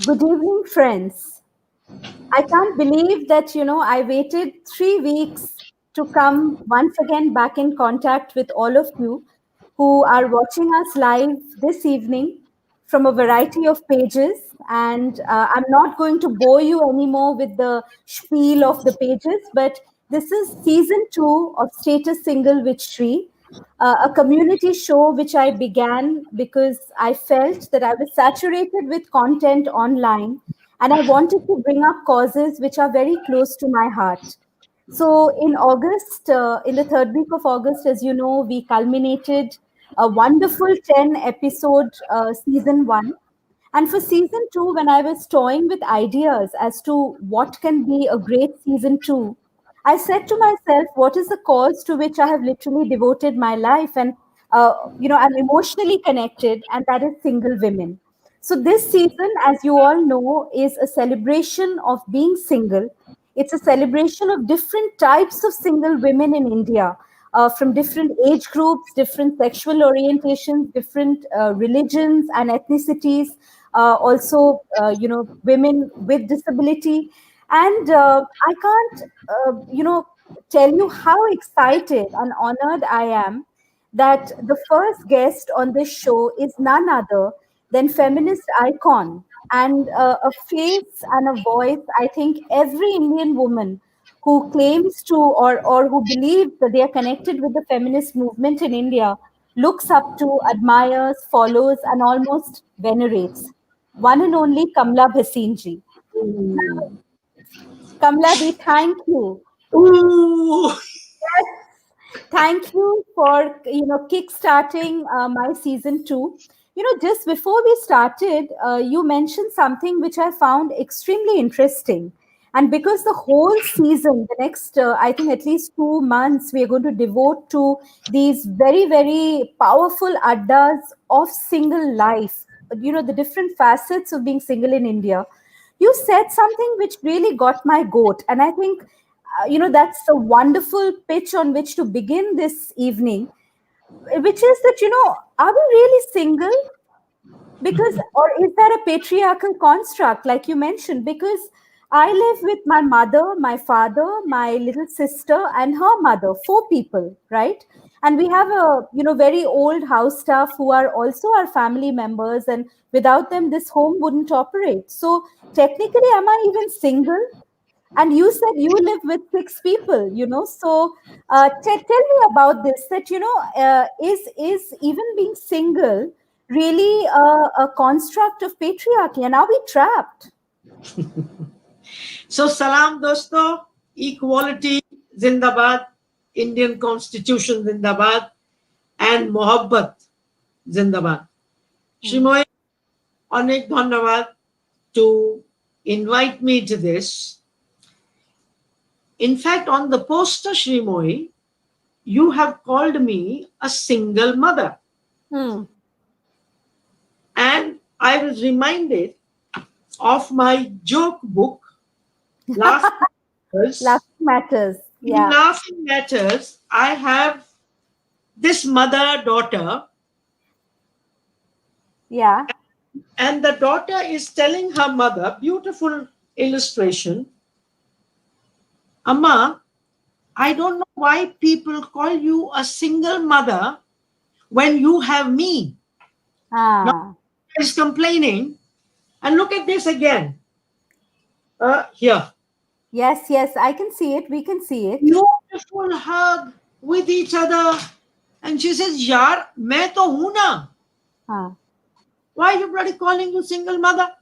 Good evening, friends. I can't believe that, I waited 3 weeks to come once again back in contact with all of you who are watching us live this evening from a variety of pages. And I'm not going to bore you anymore with the spiel of the pages, but this is season 2 of Status Single with Shree, a community show which I began because I felt that I was saturated with content online and I wanted to bring up causes which are very close to my heart. So, in August, in the third week of August, as you know, we culminated a wonderful 10 episode season 1. And for season 2, when I was toying with ideas as to what can be a great season 2, I said to myself, what is the cause to which I have literally devoted my life? And, I'm emotionally connected, and that is single women. So, this season, as you all know, is a celebration of being single. It's a celebration of different types of single women in India, from different age groups, different sexual orientations, different religions and ethnicities, also, women with disability. And I can't, tell you how excited and honored I am that the first guest on this show is none other than feminist icon and a face and a voice. I think every Indian woman who claims to or who believes that they are connected with the feminist movement in India looks up to, admires, follows, and almost venerates. One and only Kamla Bhasin ji. Ooh. Kamla ji, thank you. Ooh. Thank you for kickstarting my season 2. Just before we started, you mentioned something which I found extremely interesting. And because the whole season, the next, I think at least 2 months, we are going to devote to these very, very powerful addas of single life, the different facets of being single in India. You said something which really got my goat. And I think that's a wonderful pitch on which to begin this evening, which is that, are we really single? Because, or is that a patriarchal construct, like you mentioned? Because I live with my mother, my father, my little sister, and her mother, 4 people, right? And we have a, very old house staff who are also our family members. And without them, this home wouldn't operate. So technically, am I even single? And you said you live with 6 people, so tell me about this, that is even being single really a construct of patriarchy, and are we trapped? So, salam dosto, equality zindabad, Indian Constitution zindabad, and mohabbat zindabad. Shimoy, onek dhanyavad to invite me to this. In fact, on the poster, Shrimoy, you have called me a single mother. Hmm. And I was reminded of my joke book, Laughing Matters. Laughing matters. In Yeah. Laughing Matters, I have this mother-daughter, Yeah. and the daughter is telling her mother, beautiful illustration, Amma, I don't know why people call you a single mother when you have me. Now, Ah. she's complaining, and look at this again. Here. Yes, I can see it. We can see it. Beautiful hug with each other. And she says, Yaar, main to hu na. Ah. Why are you bloody calling you single mother?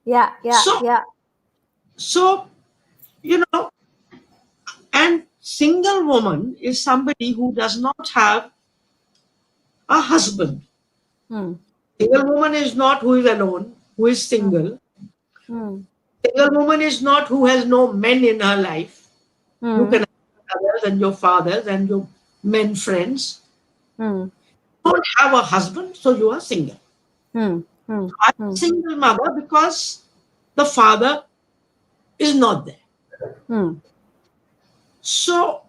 Yeah. So, and single woman is somebody who does not have a husband. Hmm. Single woman is not who is alone, who is single. Hmm. Single woman is not who has no men in her life. You Hmm. can have others and your fathers and your men friends. Hmm. Don't have a husband, so you are single. Hmm. Hmm. I'm a Hmm. single mother because the father is not there. Hmm. So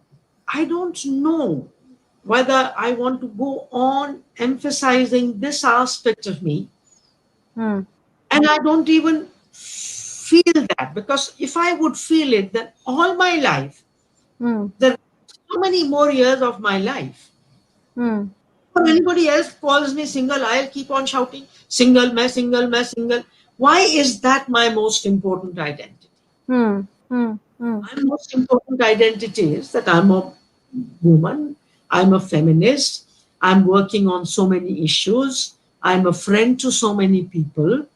I don't know whether I want to go on emphasizing this aspect of me. mm, And I don't even feel that, because if I would feel it, then all my life, mm, there are so many more years of my life. mm, When anybody else calls me single, I'll keep on shouting, single, मैं single, मैं single. Why is that my most important identity? mm, mm, mm, My most important identity is that I'm a woman, I'm a feminist, I'm working on so many issues, I'm a friend to so many people.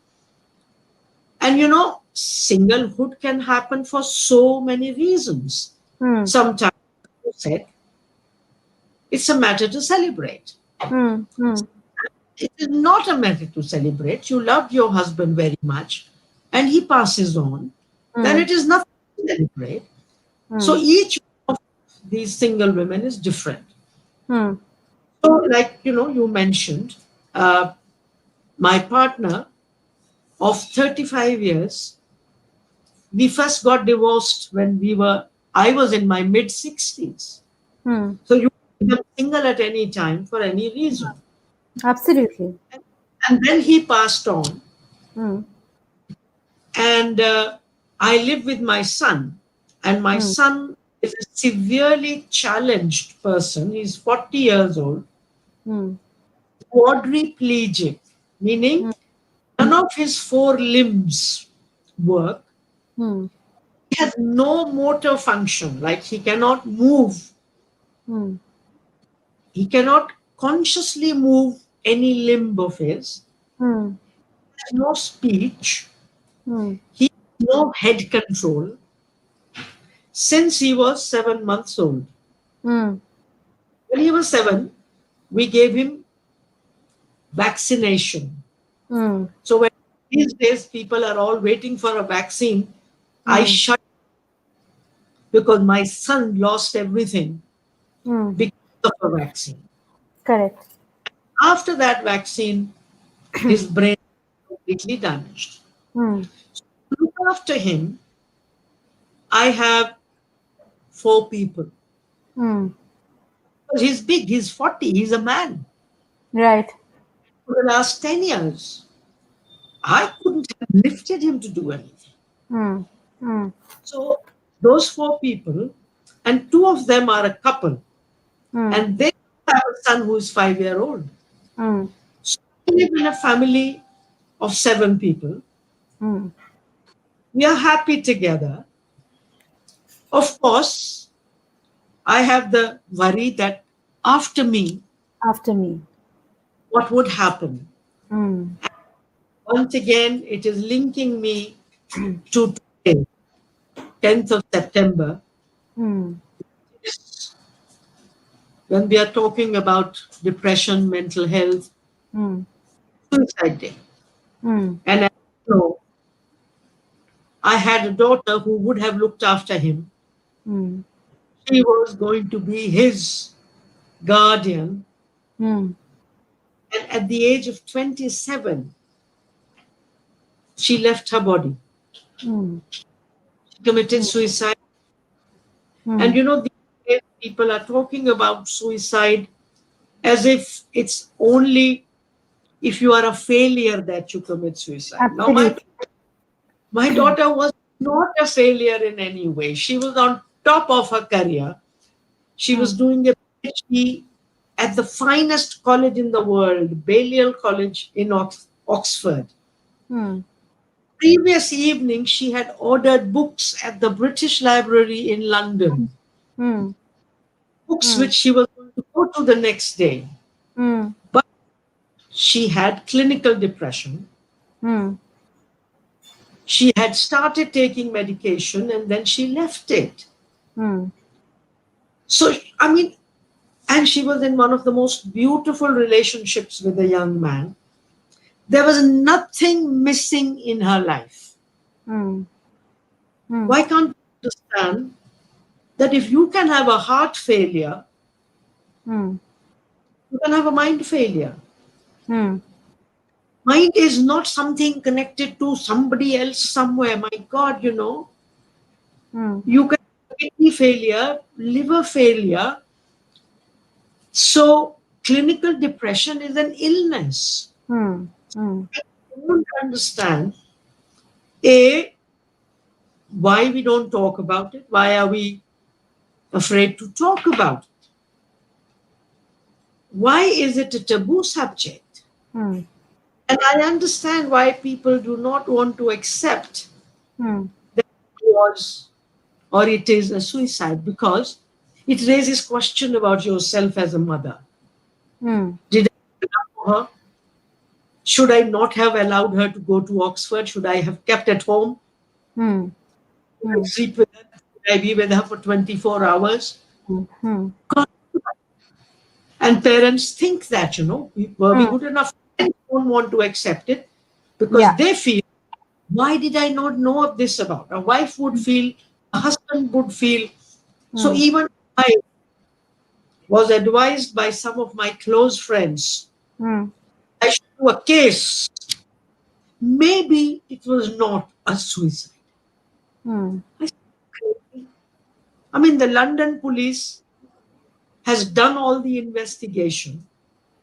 And singlehood can happen for so many reasons. mm, Sometimes you said it's a matter to celebrate. mm, mm, It is not a matter to celebrate. You love your husband very much and he passes on, then mm, it is nothing to celebrate. So mm, each of these single women is different. mm, So, like you mentioned, uh, my partner of 35 years, we first got divorced when I was in my mid 60s. mm. So you can become single at any time for any reason. Absolutely. And then he passed on, Mm, and I live with my son, and my mm, son is a severely challenged person. He's 40 years old, mm, quadriplegic, meaning mm, none of his four limbs work. mm, He has no motor function, like he cannot move, mm, he cannot consciously move any limb of his, mm, no speech, mm, he has no head control since he was 7 months old. mm, When he was seven, we gave him vaccination. mm, So when these days people are all waiting for a vaccine, I mm, shut, because my son lost everything mm. because of a vaccine. Correct. After that vaccine, his brain was completely damaged. Mm, To look after him, I have four people. mm. He's big, he's 40, he's a man. Right. For the last 10 years, I couldn't have lifted him to do anything. Mm, mm, So those four people, and two of them are a couple, mm, and they have a son who is 5 year old. mm, So we live in a family of seven people. mm. We are happy together. Of course, I have the worry that after me, After me. what would happen? Mm, Once again, it is linking me to today, 10th of September, mm, when we are talking about depression, mental health, mm, suicide day. mm, And as you know, I had a daughter who would have looked after him. mm, She was going to be his guardian. mm, And at the age of 27, she left her body. mm, She committed mm, suicide. And mm. these days people are talking about suicide as if it's only if you are a failure that you commit suicide. Now, Absolutely. my daughter was not a failure in any way. She was on top of her career. She was Mm, doing a PhD at the finest college in the world, Balliol College in Oxford. mm, Previous evening, she had ordered books at the British Library in London, mm, books mm, which she was going to go to the next day. mm, But she had clinical depression. mm, She had started taking medication and then she left it. mm. So, I mean, and she was in one of the most beautiful relationships with a young man. There was nothing missing in her life. Mm, mm, Why can't you understand that if you can have a heart failure, mm, you can have a mind failure? mm, Mind is not something connected to somebody else somewhere. My God, mm, you can have kidney failure, liver failure, So clinical depression is an illness. Hmm. Hmm. I don't understand A, why we don't talk about it. Why are we afraid to talk about it? Why is it a taboo subject? Hmm. And I understand why people do not want to accept Hmm. that it was or it is a suicide, because it raises question about yourself as a mother. Hmm. Did I allow her? Should I not have allowed her to go to Oxford? Should I have kept at home? Hmm. Should I Hmm. sleep with her? Should I be with her for 24 hours? Hmm. Hmm. And parents think that, were we Hmm. good enough? They don't want to accept it because Yeah. they feel, why did I not know of this about? A wife would feel, a husband would feel. So Hmm. even I was advised by some of my close friends, Hmm. I should do a case. Maybe it was not a suicide. Hmm. I said, I mean, the London police has done all the investigation.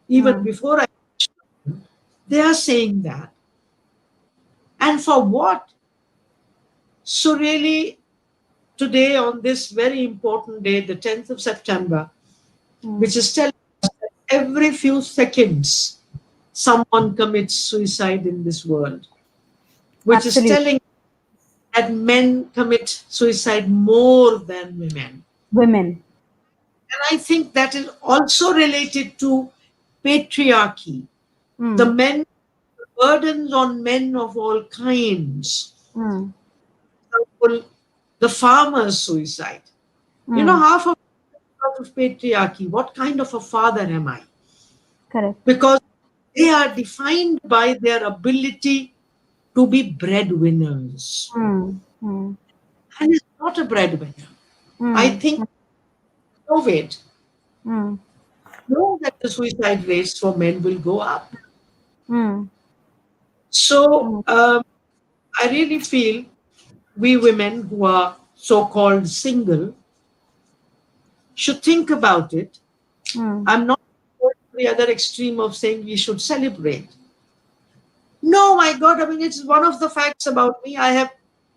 Even Hmm. before I, they are saying that. And for what? So really, today on this very important day, the 10th of September, Hmm. which is telling us that every few seconds someone commits suicide in this world, which is Absolutely. telling that men commit suicide more than women. Women. And I think that is also related to patriarchy. The Hmm. men, burdens on men of all kinds. Hmm. For example, the farmer's suicide. Hmm. Half of patriarchy. What kind of a father am I? Correct. Because they are defined by their ability to be breadwinners. Hmm. Hmm. And it's not a breadwinner. I Hmm. think COVID Hmm. know that the suicide rates for men will go up. Hmm. So Hmm. I really feel we women who are so called single should think about it. Hmm. I'm not going to the other extreme of saying we should celebrate. No, my God, I mean, it's one of the facts about me. I have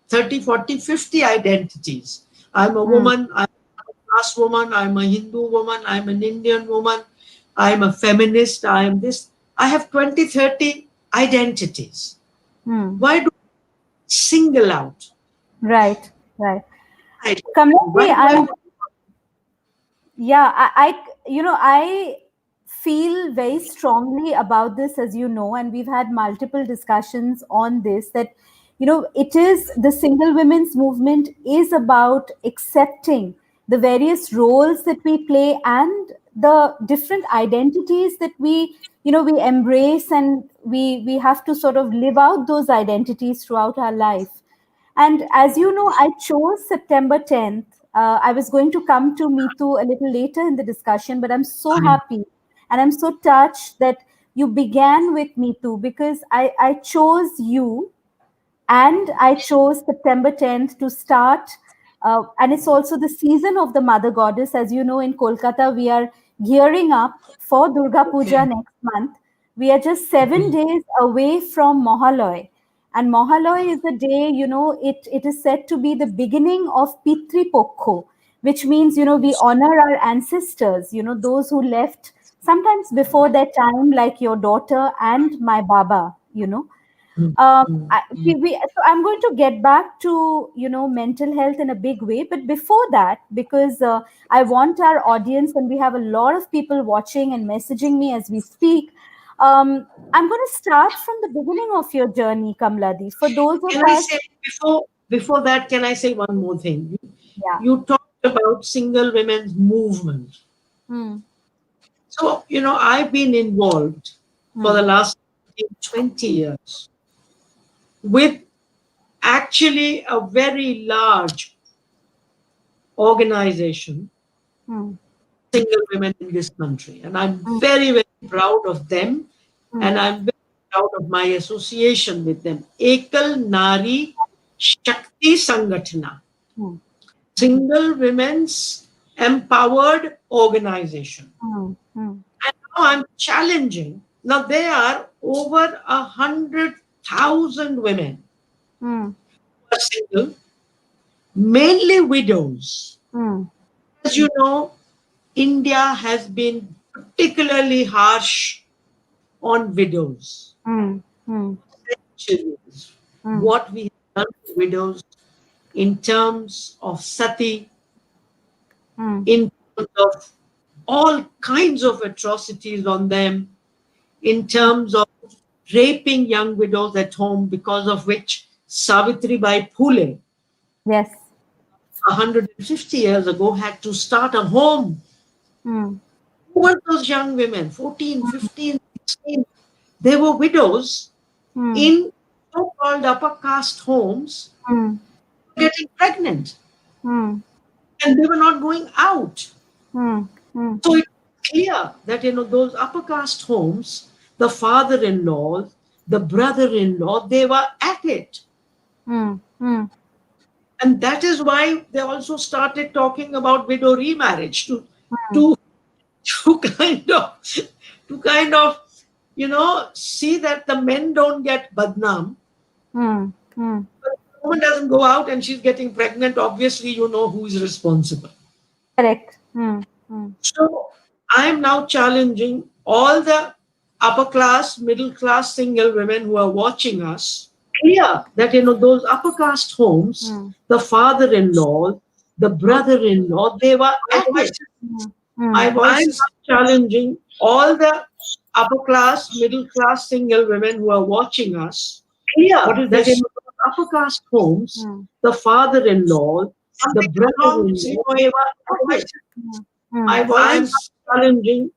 30, 40, 50 identities. I'm a Hmm. woman, I'm a class woman, I'm a Hindu woman, I'm an Indian woman, I'm a feminist, I am this. I have 20, 30 identities. Hmm. Why do I single out? Right. Right. Identity? Kamla, Why do I I'm want yeah, I feel very strongly about this, as you know, and we've had multiple discussions on this, that it is the single women's movement is about accepting the various roles that we play and the different identities that we embrace, and we have to sort of live out those identities throughout our life. And as you know, I chose September 10th. I was going to come to Me Too a little later in the discussion, but I'm so I happy and I'm so touched that you began with Me Too, because I chose you and I chose September 10th to start. And it's also the season of the Mother Goddess. As you know, in Kolkata, we are gearing up for Durga Puja okay. next month. We are just 7 days away from Mohaloy. And Mohaloy is a day, it is said to be the beginning of Pitri Pokho, which means, we honor our ancestors, those who left sometimes before their time, like your daughter and my Baba, Mm, mm. so I'm going to get back to mental health in a big way, but before that, because I want our audience, and we have a lot of people watching and messaging me as we speak. I'm going to start from the beginning of your journey, Kamladi. For those of Can I us, say before that? Can I say one more thing? yeah. You talked about single women's movement. Hmm. So I've been involved for the Hmm. last 20 years with actually a very large organization, Hmm. single women in this country, and I'm Hmm. very very proud of them, Hmm. and I'm very proud of my association with them. Ekal Nari Shakti Sangatana. Hmm. Single women's empowered organization. mm, mm, And now I'm challenging. Now there are over 100,000 women mm, who are single, mainly widows. mm, As you know, India has been particularly harsh on widows. mm, mm, Centuries. mm, What we have done to widows in terms of sati, mm. in terms of all kinds of atrocities on them, in terms of raping young widows at home, because of which Savitri Bai Phule, Yes. 150 years ago, had to start a home. Mm, Who were those young women? 14, 15, 16. They were widows mm, in so-called upper caste homes, mm, getting pregnant, mm, and they were not going out. mm, mm, So it's clear that those upper caste homes, the father-in-law, the brother-in-law, they were at it. mm, mm. And that is why they also started talking about widow remarriage Mm, to to kind of see that the men don't get badnam. mm, mm. But if the woman doesn't go out and she's getting pregnant, obviously you know who is responsible. Correct. Mm, mm, So I am now challenging all the upper class, middle class single women who are watching us. Clear that those upper caste homes, mm, the father-in-law, the brother-in-law, they were at it. mm, mm. My voice is challenging all the upper class, middle class single women who are watching us. What is that? In those upper caste homes, Mm, the father-in-law, the brother-in-law, they were at it. mm, My mm, voice is challenging.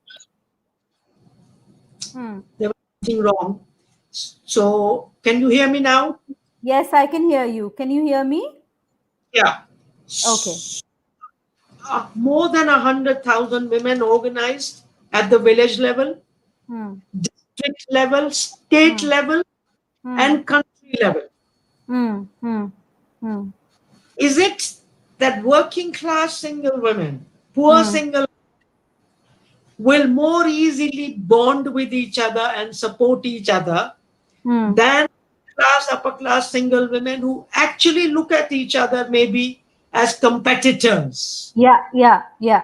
mm. There was something wrong. So, can you hear me now? Yes, I can hear you. Can you hear me? Yeah. Okay. More than 100,000 women organized at the village level, Mm, district level, state mm, level, mm, and country level. mm, mm, mm, Is it that working class single women, poor mm, single, will more easily bond with each other and support each other mm. than upper class single women who actually look at each other maybe as competitors? Yeah, yeah, yeah.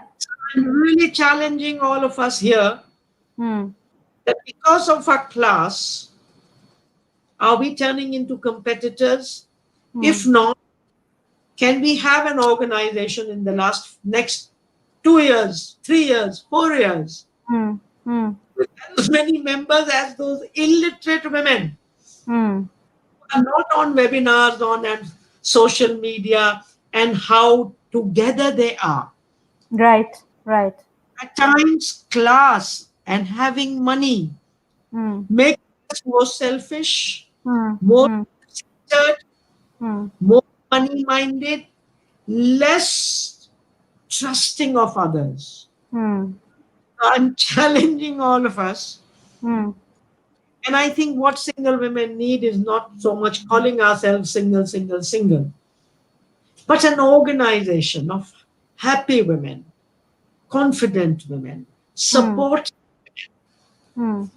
I'm really challenging all of us here Mm, that because of our class, are we turning into competitors? If mm, not, can we have an organization in the next 2 years, 3 years, 4 years mm, mm, with as many members as those illiterate women mm. who are not on webinars, on and social media, and how together they are? Right, right. At times, class and having money Mm, make us more selfish, mm, more mm, centered, mm, more money minded, less trusting of others. mm, I'm challenging all of us. mm, And I think what single women need is not so much calling ourselves single, single, single, but an organization of happy women, confident women, mm, support mm,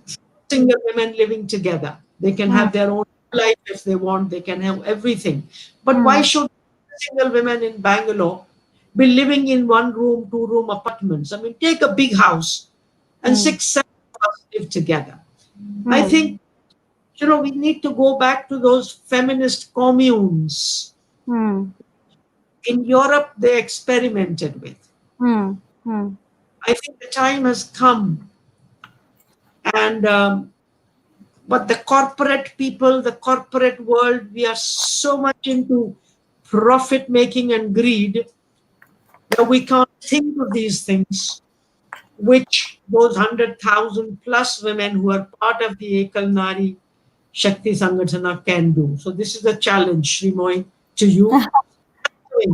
single women living together. They can mm, have their own life if they want, they can have everything. But why mm, should single women in Bangalore be living in one room, two-room apartments? I mean, take a big house and mm, 6, 7 of us live together. I mm, think, we need to go back to those feminist communes. mm, In Europe, they experimented with. mm, mm, I think the time has come, and but the corporate people, the corporate world, we are so much into profit making and greed that we can't think of these things, which those 100,000 plus women who are part of the Ekal Nari Shakti Sangatana can do. So this is a challenge, Shrimoy, to you.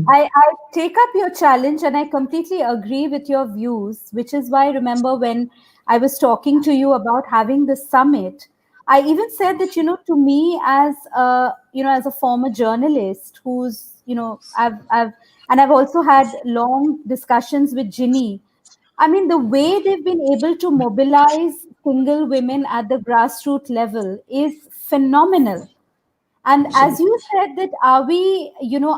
I take up your challenge and I completely agree with your views, which is why I remember when I was talking to you about having the summit, I even said that, to me as a, as a former journalist who's, I've also had long discussions with Ginny. I mean, the way they've been able to mobilize single women at the grassroots level is phenomenal. And as Absolutely. you said, that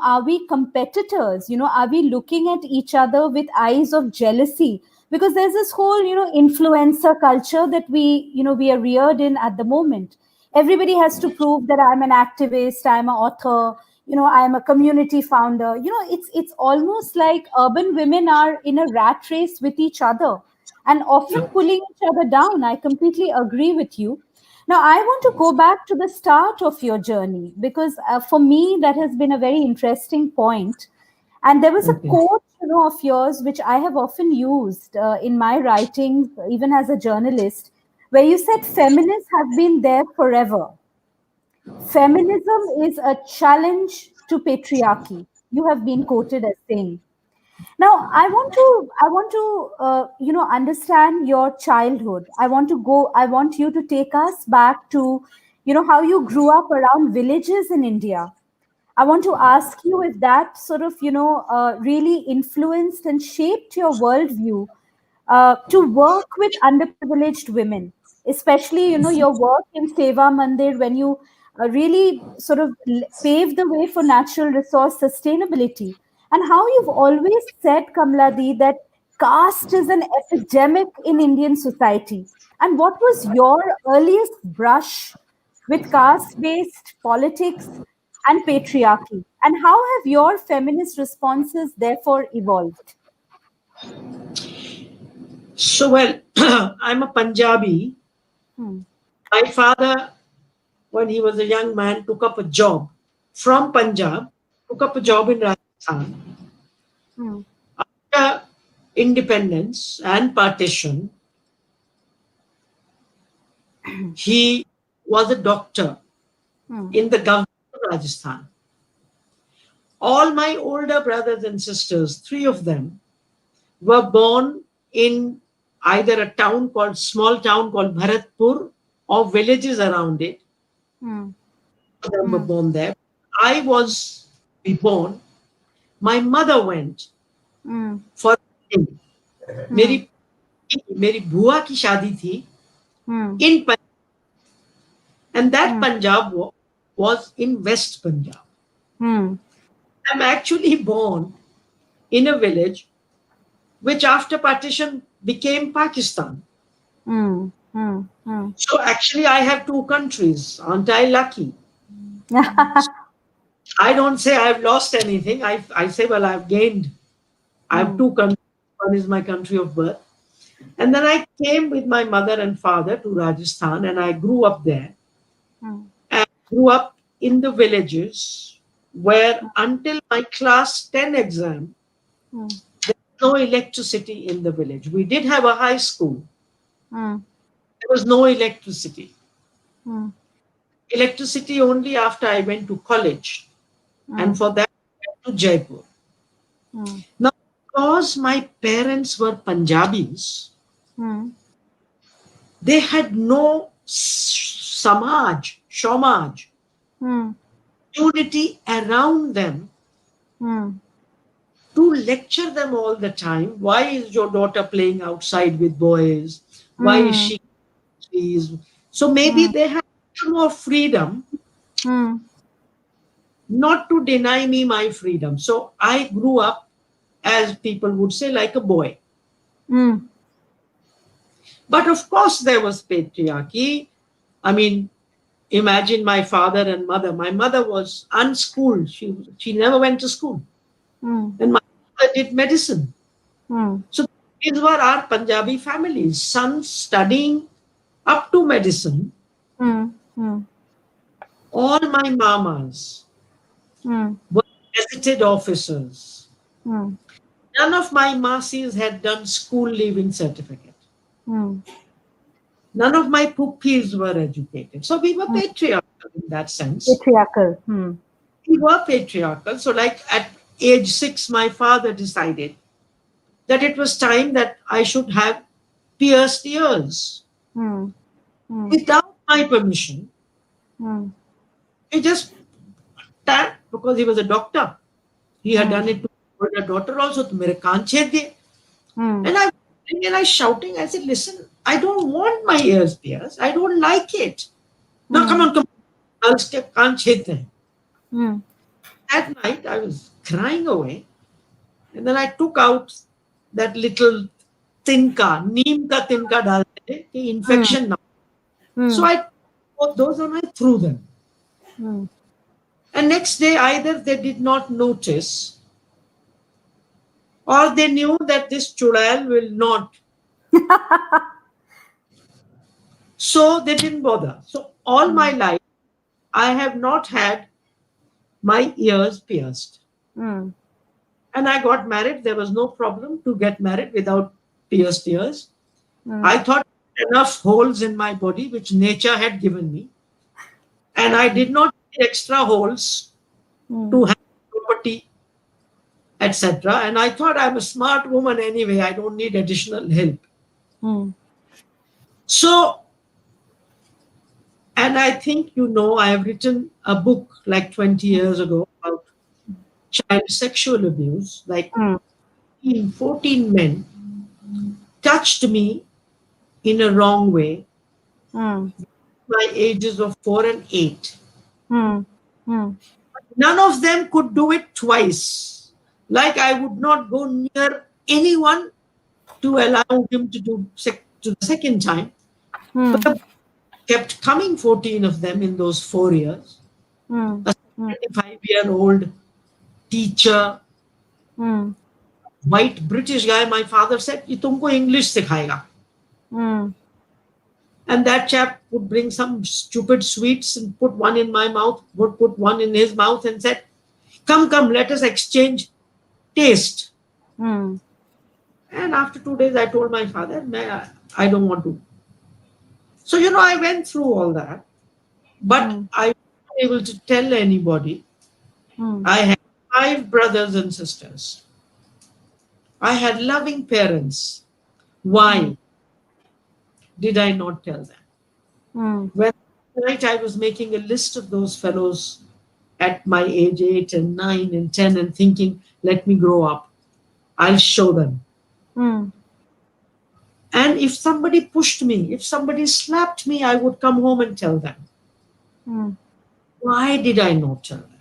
are we competitors? Are we looking at each other with eyes of jealousy? Because there's this whole, influencer culture that we are reared in at the moment. Everybody has to prove that I'm an activist, I'm an author, I'm a community founder. It's almost like urban women are in a rat race with each other and often Yep. pulling each other down. I completely agree with you. Now, I want to go back to the start of your journey because for me, that has been a very interesting point. And there was a Okay. quote, of yours, which I have often used in my writings, even as a journalist, where you said feminists have been there forever. Feminism is a challenge to patriarchy. You have been quoted as saying. Now, I want to understand your childhood. I want you to take us back to, how you grew up around villages in India. I want to ask you if that sort of, really influenced and shaped your worldview to work with underprivileged women, especially, your work in Seva Mandir when you really sort of paved the way for natural resource sustainability. And how you've always said, Kamladi, that caste is an epidemic in Indian society. And what was your earliest brush with caste based politics and patriarchy? And how have your feminist responses therefore evolved? So, well, I'm a Punjabi. Hmm. My father, when he was a young man, took up a job from Punjab, took up a job in Rajasthan. Hmm. After independence and partition, he was a doctor Hmm. in the government of Rajasthan. All my older brothers and sisters, three of them, were born in either a small town called Bharatpur or villages around it. Hmm. Them were Hmm. born there. I was born. My mother went Hmm. for wedding. मेरी Hmm. मेरी बुआ की शादी थी Hmm. in Punjab, and that Hmm. Punjab was in West Punjab. Hmm. I'm actually born in a village which after partition became Pakistan. Hmm. Hmm. Hmm. So actually I have two countries. Aren't I lucky? I don't say I've lost anything. I say, well, I've gained. I have Hmm. two countries. One is my country of birth. And then I came with my mother and father to Rajasthan and I grew up there. Hmm. And grew up in the villages where until my class 10 exam, Hmm. there was no electricity in the village. We did have a high school. Hmm. There was no electricity. Hmm. Electricity only after I went to college. And Hmm. for that, I went to Jaipur. Hmm. Now, because my parents were Punjabis, Hmm. they had no shomaj, Hmm. unity around them Hmm. to lecture them all the time. Why is your daughter playing outside with boys? Why is Hmm. she? Please? So maybe Hmm. they had more freedom, Hmm. not to deny me my freedom. So I grew up, as people would say, like a boy. Hmm. But of course, there was patriarchy. I mean, imagine my father and mother. My mother was unschooled. She never went to school. Hmm. And my father did medicine. Hmm. So these were our Punjabi families, sons studying up to medicine. Hmm. Hmm. All my mamas Hmm. were gazetted officers. Hmm. None of my masis had done school leaving certificate. Hmm. None of my puppies were educated. So we were Hmm. patriarchal in that sense. Patriarchal. Hmm. We were patriarchal. So, like at age 6, my father decided that it was time that I should have pierced ears. Hmm. Hmm. Without my permission, Hmm. he just tapped because he was a doctor. He had Hmm. done it to my older daughter also. To mere kaan ched diye. Hmm. And I shouting. I said, listen, I don't want my ears pierced. I don't like it. No, come Hmm. on, come on. Girls ke kaan ched hain. Hmm. That night, I was crying away. And then I took out that little tinka, neem ka tinka dalte hain ki Hmm. infection na. So Hmm. I put those and I threw them. Hmm. And next day, either they did not notice or they knew that this chudail will not. So they didn't bother. So all my Hmm. life, I have not had my ears pierced. Hmm. And I got married. There was no problem to get married without pierced ears. Hmm. I thought enough holes in my body which nature had given me. And I did not need extra holes Hmm. to have property, etc. And I thought I'm a smart woman anyway. I don't need additional help. Hmm. So, and I think I have written a book like 20 years ago about child sexual abuse. Like Hmm. 14 men touched me in a wrong way, Hmm. my ages of 4 and 8. Hmm. Hmm. None of them could do it twice. Like I would not go near anyone to allow him to do to the second time. But Hmm. the kept coming 14 of them in those 4 years. Hmm. A Hmm. 75-year-old teacher, Hmm. white British guy, my father said, "Ye tumko English sikhayega." Hmm. And that chap would bring some stupid sweets and put one in my mouth, would put one in his mouth and said, "Come, come, let us exchange taste." Hmm. And after 2 days, I told my father, I don't want to. So, I went through all that, but Hmm. I wasn't able to tell anybody. Hmm. I had 5 brothers and sisters. I had loving parents. Hmm. Why did I not tell them? Hmm. When night I was making a list of those fellows at my age 8 and 9 and 10 and thinking, let me grow up. I'll show them. Hmm. And if somebody pushed me, if somebody slapped me, I would come home and tell them. Hmm. Why did I not tell them?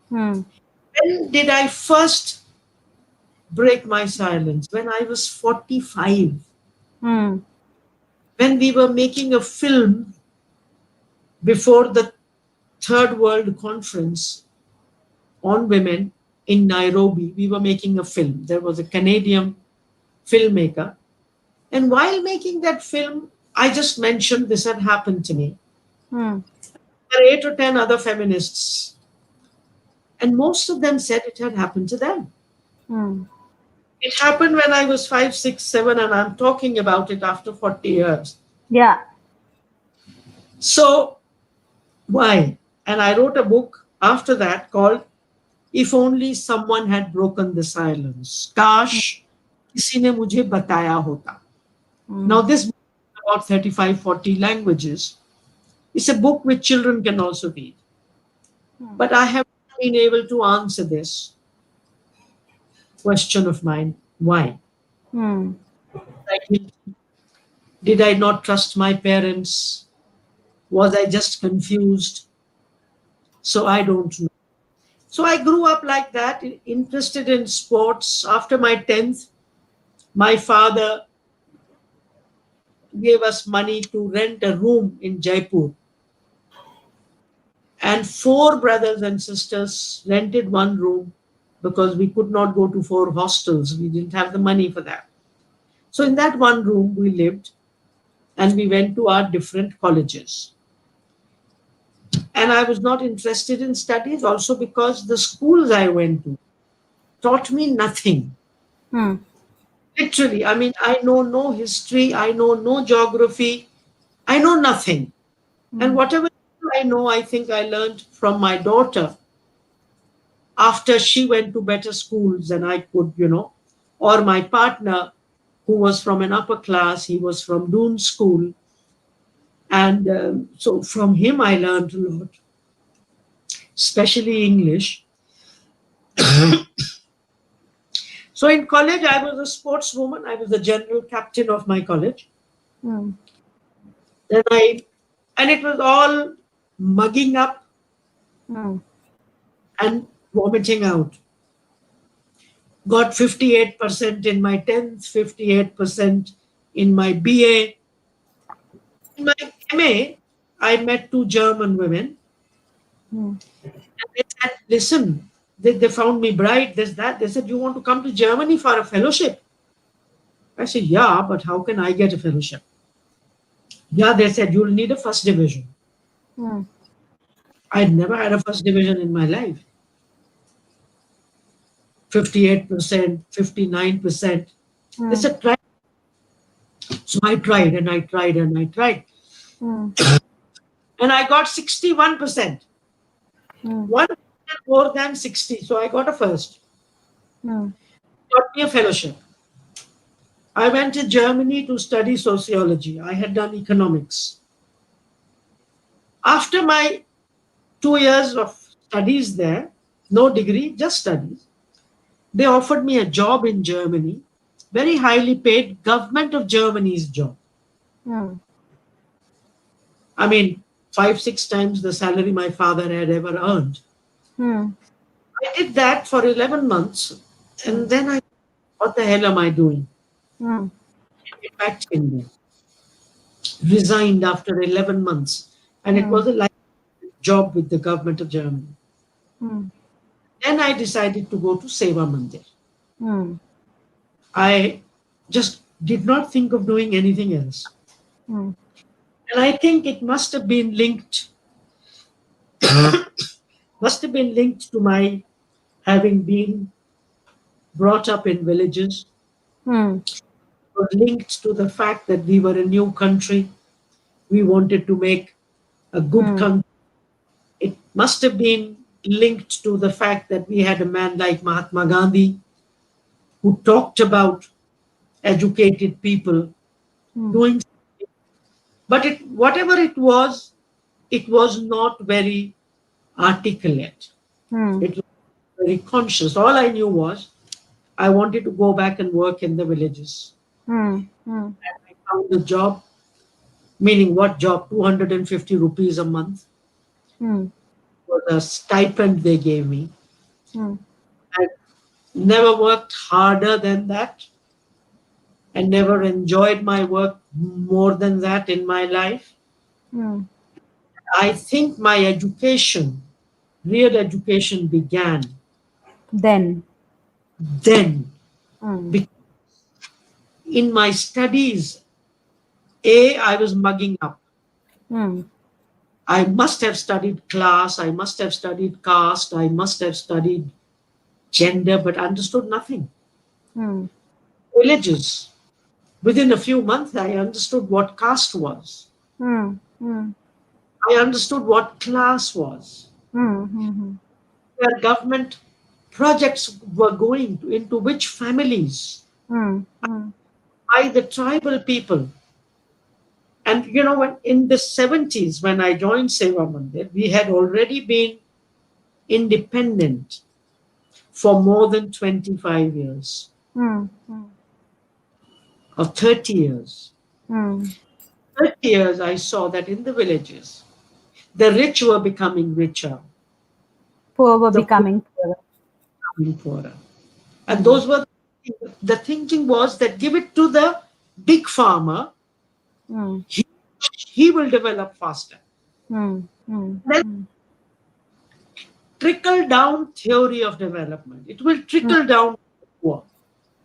Hmm. When did I first break my silence? When I was 45. Hmm. When we were making a film before the Third World Conference on women in Nairobi, we were making a film. There was a Canadian filmmaker. And while making that film, I just mentioned this had happened to me. Hmm. There were 8 or 10 other feminists, and most of them said it had happened to them. Hmm. It happened when I was 5, 6, 7, and I'm talking about it after 40 years. Yeah. So, why? And I wrote a book after that called If Only Someone Had Broken the Silence. Kash किसी ने मुझे बताया होता. Hmm. Now, this book is about 35, 40 languages. It's a book which children can also read. Hmm. But I have not been able to answer this question of mine. Why? Hmm. Like, did I not trust my parents? Was I just confused? So I don't know. So I grew up like that, interested in sports. After my 10th, my father gave us money to rent a room in Jaipur. And 4 brothers and sisters rented one room because we could not go to 4 hostels. We didn't have the money for that. So in that one room, we lived and we went to our different colleges. And I was not interested in studies also because the schools I went to taught me nothing. Hmm. Literally, I mean, I know no history, I know no geography, I know nothing. And Hmm. whatever I know, I think I learned from my daughter after she went to better schools than I could, or my partner who was from an upper class, he was from Doon School. And so from him, I learned a lot, especially English. So in college, I was a sportswoman. I was the general captain of my college. mm, Then and it was all mugging up mm, and vomiting out. Got 58% in my 10th, 58% in my BA. In my MA, I met two German women. mm, And they said, listen, they found me bright, this, that. They said, you want to come to Germany for a fellowship? I said, yeah, but how can I get a fellowship? Yeah, they said, you'll need a first division. mm, I'd never had a first division in my life. 58%, 59%. They mm, said, try. So I tried and I tried and I tried. mm, And I got 61%. mm, 1% more than 60. So I got a first. mm, Got me a fellowship. I went to Germany to study sociology. I had done economics. After my 2 years of studies there, no degree, just studies, they offered me a job in Germany, very highly paid, government of Germany's job. mm, I mean, 5, 6 times the salary my father had ever earned. mm, I did that for 11 months, and then I, what the hell am I doing? mm, Get back to India. Resigned after 11 months, and it was mm, a life job with the government of Germany. mm, Then I decided to go to Seva Mandir. mm, I just did not think of doing anything else. mm, And I think it must have been linked to my having been brought up in villages, mm, or linked to the fact that we were a new country. We wanted to make a good mm, country. It must have been linked to the fact that we had a man like Mahatma Gandhi who talked about educated people mm, doing, but whatever it was not very articulate. mm, It was very conscious. All I knew was I wanted to go back and work in the villages. mm, mm, I found a job, meaning what job? 250 rupees a month mm, was a stipend they gave me. mm, I never worked harder than that and never enjoyed my work more than that in my life. mm. I think my education, real education, began Then. then. Mm, Be- In my studies, I was mugging up. mm, I must have studied class, I must have studied caste, I must have studied gender, but understood nothing. mm, Villages. Within a few months, I understood what caste was. mm, mm, I understood what class was. mm, mm, Where government projects were going to, into which families, mm, mm, by the tribal people. And when in the 70s, when I joined Seva Mandir, we had already been independent for more than 25 years mm, mm, or 30 years. mm. 30 years, I saw that in the villages, the rich were becoming richer, Poor were the poor becoming poorer. were becoming poorer. And Mm, those were the thinking was that give it to the big farmer, mm, he, he will develop faster. mm, mm, Then mm, trickle down theory of development. It will mm, trickle down to the poor.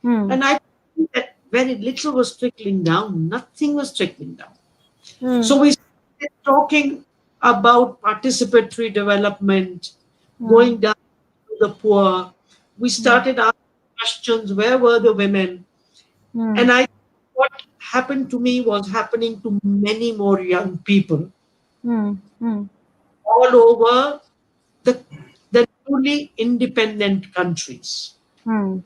mm, And I think that very little was trickling down, nothing was trickling down. mm, So we started talking about participatory development, mm, going down to the poor. We mm, started asking questions, where were the women? mm, And what happened to me was happening to many more young people mm, mm, all over the, the newly independent countries. mm,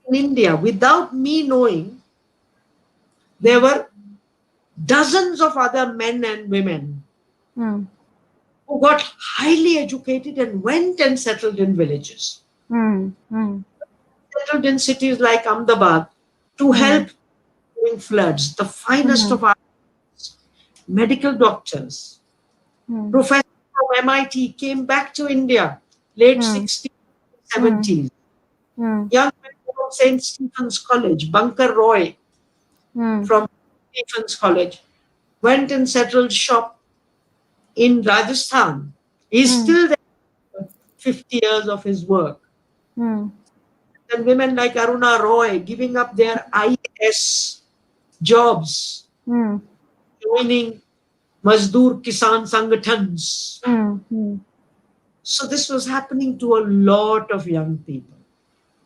In India, without me knowing, there were dozens of other men and women mm, who got highly educated and went and settled in villages. mm, mm, settled in cities like Ahmedabad to Hmm. help during floods. The finest Hmm. of our medical doctors, Hmm. professors from MIT came back to India, late Hmm. 60s, Hmm. 70s. Hmm. Young men from St. Stephen's College, Bunker Roy Hmm. from Stephen's College, went and settled shop in Rajasthan. He's Hmm. still there after 50 years of his work. Hmm. And women like Aruna Roy giving up their IAS jobs, Hmm. joining Mazdoor Kisan Sangatans. Hmm. Hmm. So this was happening to a lot of young people.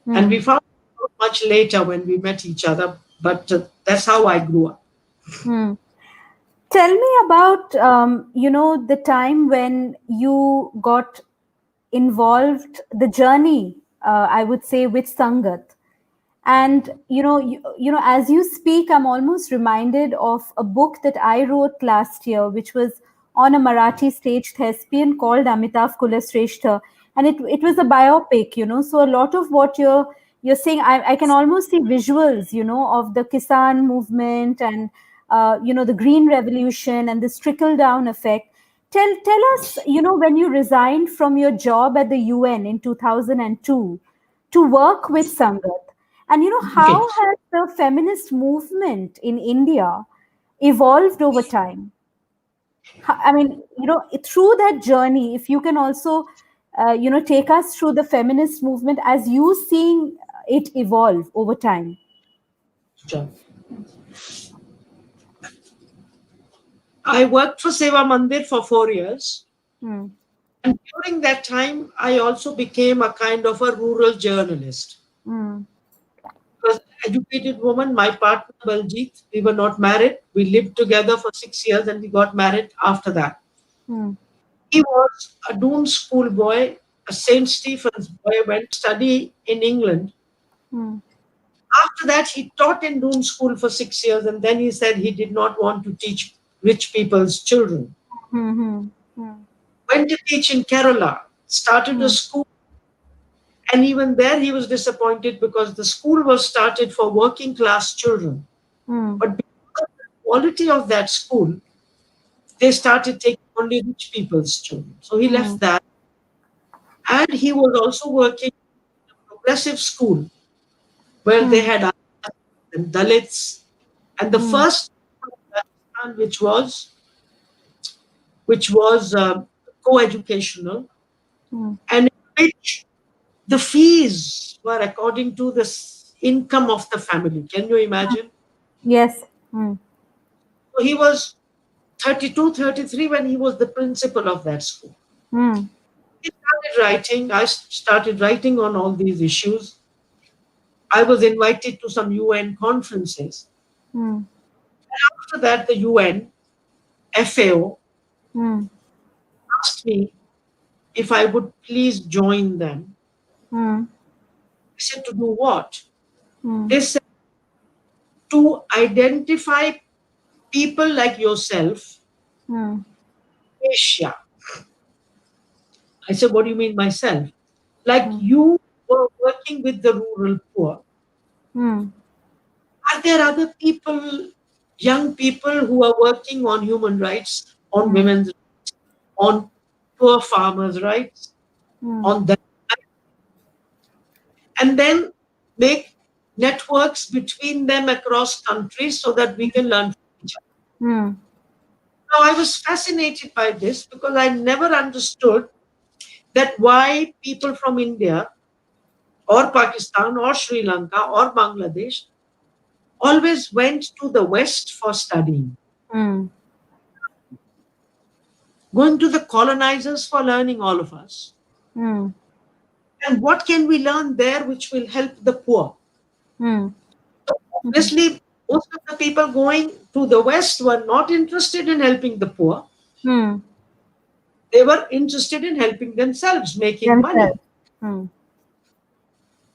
And Hmm. we found out much later when we met each other, but that's how I grew up. Hmm. Tell me about the time when you got involved, the journey, I would say, with Sangat. And as you speak, I'm almost reminded of a book that I wrote last year, which was on a Marathi stage thespian called Amitav Kulashrestha, and it was a biopic. So a lot of what you're saying, I can almost see visuals, of the Kisan movement and the Green Revolution and this trickle down effect. Tell us, when you resigned from your job at the UN in 2002 to work with Sangat. And Okay. how has the feminist movement in India evolved over time? I mean, through that journey, if you can also, take us through the feminist movement as you seeing it evolve over time. Sure. I worked for Seva Mandir for 4 years. Hmm. And during that time, I also became a kind of a rural journalist. Hmm. Was an educated woman, my partner Baljit. We were not married. We lived together for 6 years and we got married after that. Hmm. He was a Doon school boy, a St. Stephen's boy, went to study in England. Hmm. After that, he taught in Doon school for 6 years and then he said he did not want to teach rich people's children. Hmm. Hmm. Hmm. Went to teach in Kerala, started a Hmm. school, and even there he was disappointed because the school was started for working class children. Hmm. But because of the quality of that school, they started taking only rich people's children. So he Hmm. left that. And he was also working in a progressive school where they Hmm. had and Dalits. And the Hmm. first Rajasthan, which was co-educational, Hmm. and in which the fees were according to the income of the family. Can you imagine? Yes. Hmm. So he was 32, 33 when he was the principal of that school. Hmm. He started writing. I started writing on all these issues. I was invited to some UN conferences. Hmm. After that, the UN FAO Hmm. asked me if I would please join them. Hmm. I said, to do what? Hmm. They said, to identify people like yourself, Hmm. Asia. I said, what do you mean myself? Like Hmm. you were working with the rural poor. Hmm. Are there other people, young people who are working on human rights, on Hmm. women's, on poor farmers' rights, Hmm. on that, and then make networks between them across countries so that we can learn from each other. Hmm. Now, I was fascinated by this because I never understood that why people from India or Pakistan or Sri Lanka or Bangladesh always went to the West for studying, Hmm. going to the colonizers for learning all of us. Hmm. And what can we learn there which will help the poor? Hmm. Hmm. Obviously, most of the people going to the West were not interested in helping the poor. Hmm. They were interested in helping themselves, making money. Themselves. Hmm.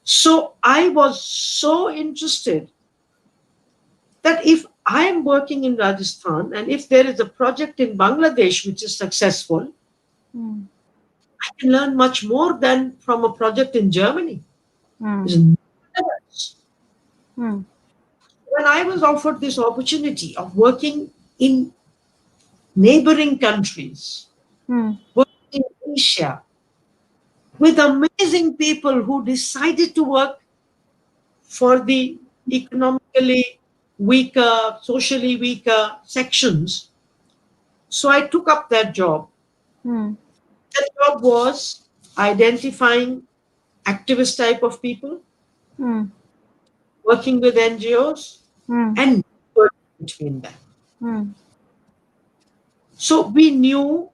So I was so interested that if I am working in Rajasthan and if there is a project in Bangladesh which is successful, Hmm. I can learn much more than from a project in Germany. Hmm. Isn't it? Hmm. When I was offered this opportunity of working in neighboring countries, Hmm. working in Asia, with amazing people who decided to work for the economically weaker, socially weaker sections. So I took up that job. Hmm. That job was identifying activist type of people, Hmm. working with NGOs, Hmm. and working between them. Hmm. So we knew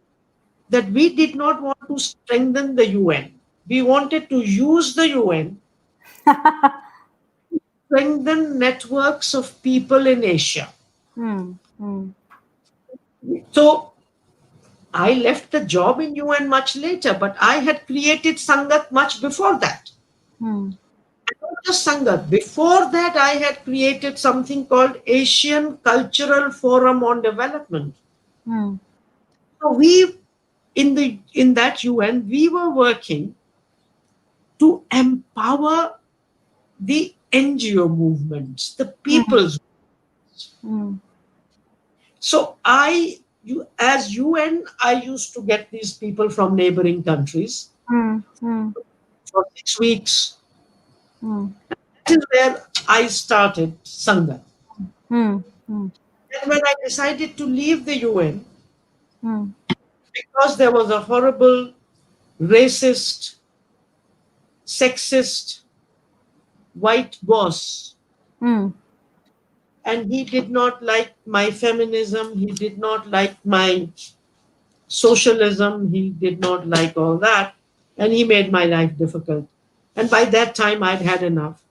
that we did not want to strengthen the UN. We wanted to use the UN, strengthen networks of people in Asia. Hmm. Hmm. So I left the job in UN much later, but I had created Sangat much before that. Hmm. Not just Sangat. Before that, I had created something called Asian Cultural Forum on Development. Hmm. So we in that UN, we were working to empower the NGO movements, the Hmm. people's. Hmm. So as UN, I used to get these people from neighboring countries Hmm. Hmm. for 6 weeks. Hmm. That is where I started Sangha. Hmm. Hmm. And when I decided to leave the UN, Hmm. because there was a horrible, racist, sexist, white boss, Hmm. and he did not like my feminism, he did not like my socialism, he did not like all that, and he made my life difficult. And by that time, I'd had enough.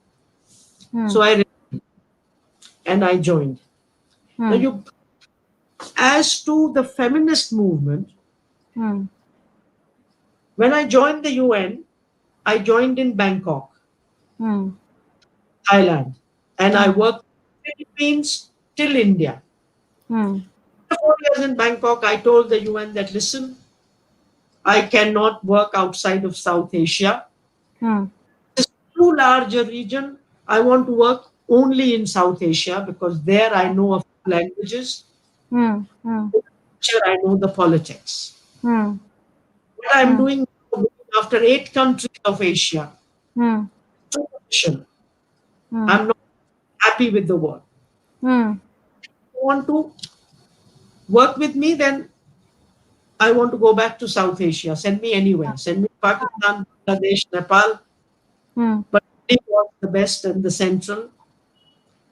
Hmm. So I joined. Now, Hmm. as to the feminist movement, Hmm. when I joined the UN, I joined in Bangkok, Hmm. Thailand, and I Hmm. worked in the Philippines till India. Hmm. After 4 years in Bangkok, I told the UN that listen, I cannot work outside of South Asia. Hmm. It's too large a region. I want to work only in South Asia because there I know a few languages. Hmm. Hmm. Here I know the politics. Hmm. What I'm Hmm. doing now, after 8 countries of Asia, Hmm. supervision. Hmm. I'm not happy with the work. Hmm. You want to work with me, then I want to go back to South Asia. Send me anywhere. Send me Pakistan, Bangladesh, Nepal, Hmm. but India was the best and the central.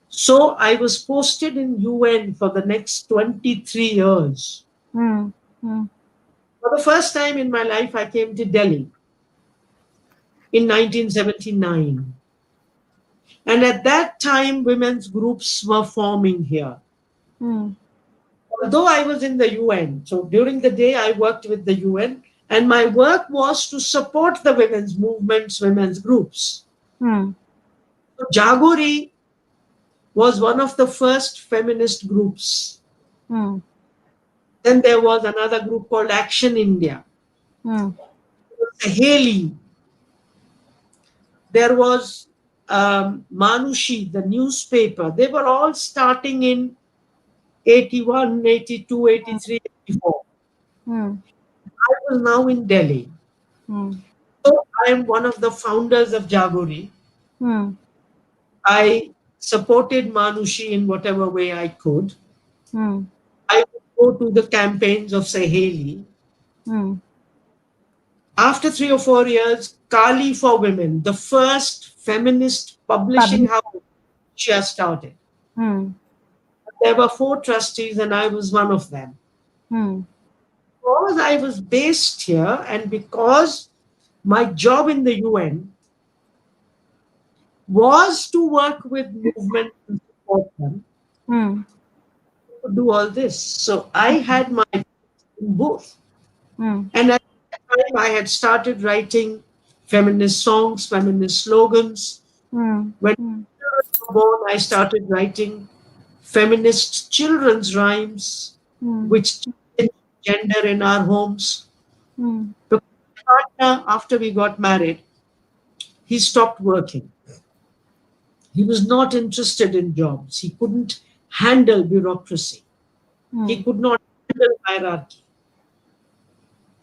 So I was posted in UN for the next 23 years. Hmm. Hmm. For the first time in my life, I came to Delhi in 1979. And at that time, women's groups were forming here. Hmm. Although I was in the UN, so during the day I worked with the UN, and my work was to support the women's movements, women's groups. Hmm. So Jagori was one of the first feminist groups. Hmm. Then there was another group called Action India. Hmm. Haley. There was Manushi, the newspaper. They were all starting in 81, 82, 83, 84. Hmm. I was now in Delhi. Hmm. So I am one of the founders of Jagori. Hmm. I supported Manushi in whatever way I could. Hmm. I would go to the campaigns of Saheli. Hmm. After 3 or 4 years, Kali for Women, the first feminist publishing Public. house, she has started. Hmm. There were 4 trustees, and I was one of them. Hmm. Because I was based here, and because my job in the UN was to work with movements and support them, Hmm. to do all this. So I had my in both. Hmm. And at that time, I had started writing feminist songs, feminist slogans. Hmm. When Hmm. children were born, I started writing feminist children's rhymes, Hmm. which changed gender in our homes. Hmm. Because my partner, after we got married, he stopped working. He was not interested in jobs. He couldn't handle bureaucracy. He mm, could not handle hierarchy.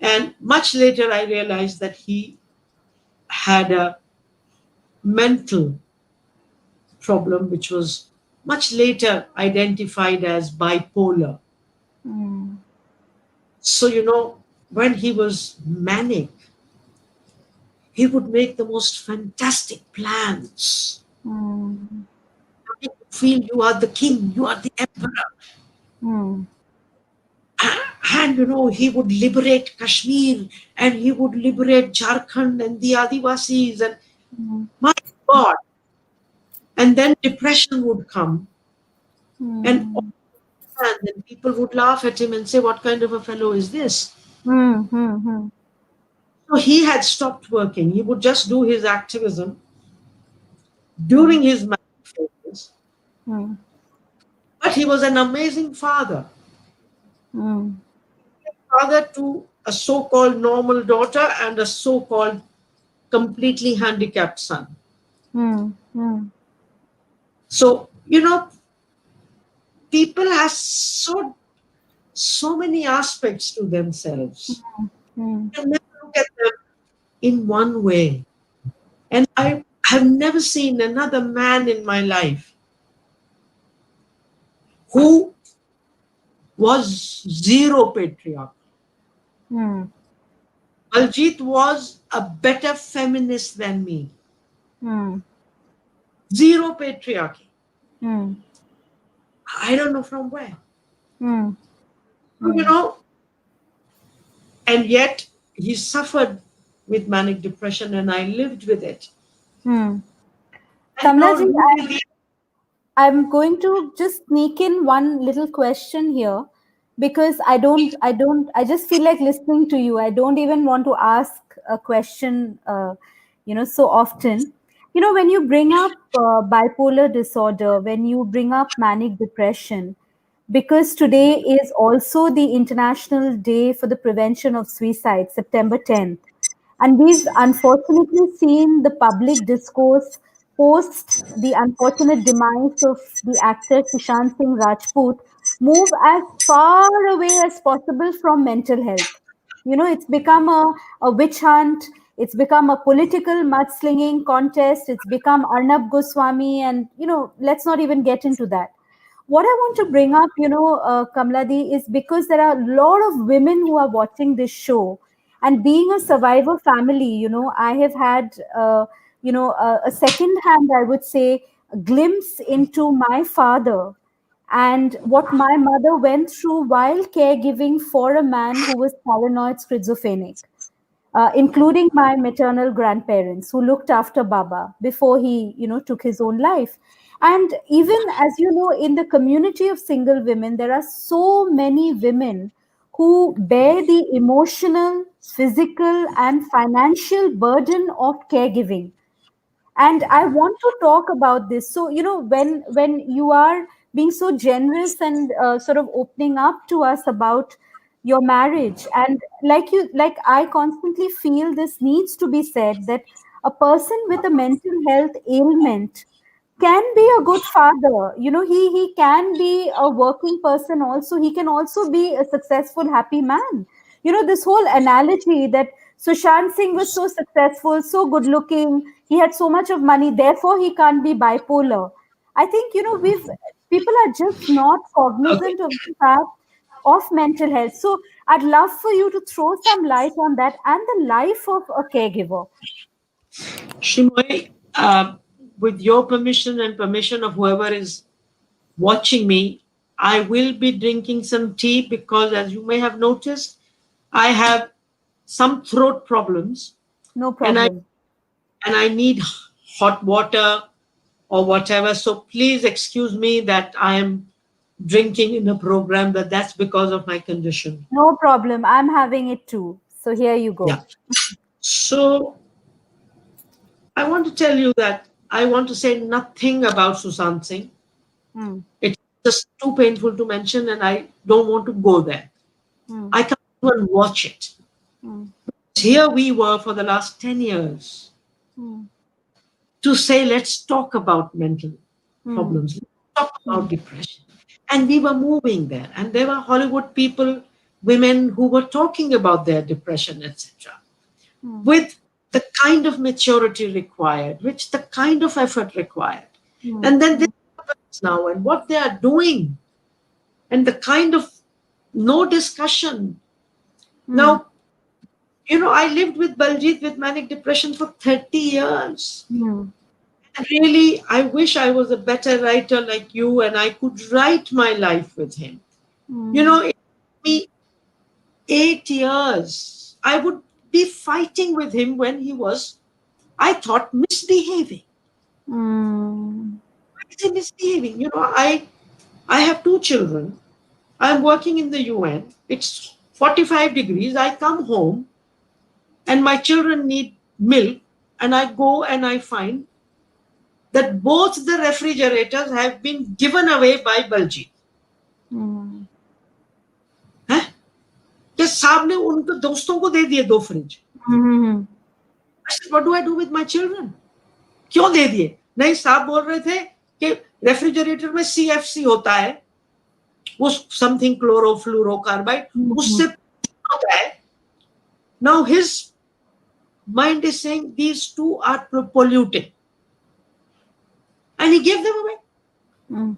And much later, I realized that he had a mental problem, which was much later identified as bipolar. mm, So, when he was manic, he would make the most fantastic plans. mm, You feel you are the king, you are the emperor. mm, And he would liberate Kashmir, and he would liberate Jharkhand and the Adivasis, and mm, my God. And then depression would come, and mm, then people would laugh at him and say, "What kind of a fellow is this?" mm, mm, So he had stopped working. He would just do his activism mm, during his marriage phases. mm, But he was an amazing father, mm, father to a so-called normal daughter and a so-called completely handicapped son. mm, mm, So, people have so many aspects to themselves. mm, You never look at them in one way. And I have never seen another man in my life who was zero patriarch. mm, Aljit was a better feminist than me. mm, Zero patriarchy. mm, I don't know from where. mm, So, mm, and yet he suffered with manic depression and I lived with it. mm. And Kamlaji, really, I'm going to just sneak in one little question here because I just feel like listening to you. I don't even want to ask a question, so often. When you bring up bipolar disorder, when you bring up manic depression, because today is also the International Day for the Prevention of Suicide, September 10th. And we've unfortunately seen the public discourse post the unfortunate demise of the actor Sushant Singh Rajput move as far away as possible from mental health. It's become a witch hunt. It's become a political mudslinging contest. It's become Arnab Goswami. And, let's not even get into that. What I want to bring up, Kamladi, is because there are a lot of women who are watching this show. And being a survivor family, I have had, a second hand, I would say, glimpse into my father and what my mother went through while caregiving for a man who was paranoid schizophrenic, including my maternal grandparents who looked after Baba before he, took his own life. And even as you know, in the community of single women, there are so many women who bear the emotional, physical, and financial burden of caregiving, and I want to talk about this. So when you are being so generous and sort of opening up to us about your marriage, and like I constantly feel this needs to be said, that a person with a mental health ailment can be a good father. He can be a working person also. He can also be a successful happy man. This whole analogy that Sushant Singh was so successful, so good looking, he had so much of money, therefore he can't be bipolar. I think we've people are just not okay, cognizant of the fact of mental health. So I'd love for you to throw some light on that and the life of a caregiver. Shimoy, with your permission and permission of whoever is watching me, I will be drinking some tea because, as you may have noticed, I have some throat problems, No and I problem. and I need hot water or whatever. So please excuse me that I am drinking in a program, that's because of my condition. No problem. I'm having it too. So here you Yeah. go. So I want to tell you that I want to say nothing about Sushant Singh. Mm, It's just too painful to mention, and I don't want to go there. mm, I can't even watch it. mm, Here we were for the last 10 years. mm, to say, let's talk about mental mm, problems, let's talk mm, about depression. And we were moving there. And there were Hollywood people, women who were talking about their depression, etc., mm, with the kind of maturity required, which the kind of effort required. mm, And then this mm, happens now, and what they are doing, and the kind of no discussion. mm, Now, I lived with Baljit with manic depression for 30 years. mm, And really, I wish I was a better writer like you and I could write my life with him. mm, It took me 8 years. I would be fighting with him when he was, I thought, misbehaving. mm, Why is he misbehaving? I have two children. I'm working in the UN. It's 45 degrees. I come home and my children need milk, and I go and I find that both the refrigerators have been given away by Baljeet. mm, हैं? कि साहब ने उनके दोस्तों को दे दिए 2 fridge. mm, I said, what do I do with my children? क्यों दे दिए? नहीं, साहब बोल रहे थे कि रेफ्रिजरेटर में CFC होता है, वो समथिंग क्लोरोफ्लोरोकार्बाइड, उससे mm, होता है. Now his mind is saying these two are polluting, and he gave them away. mm,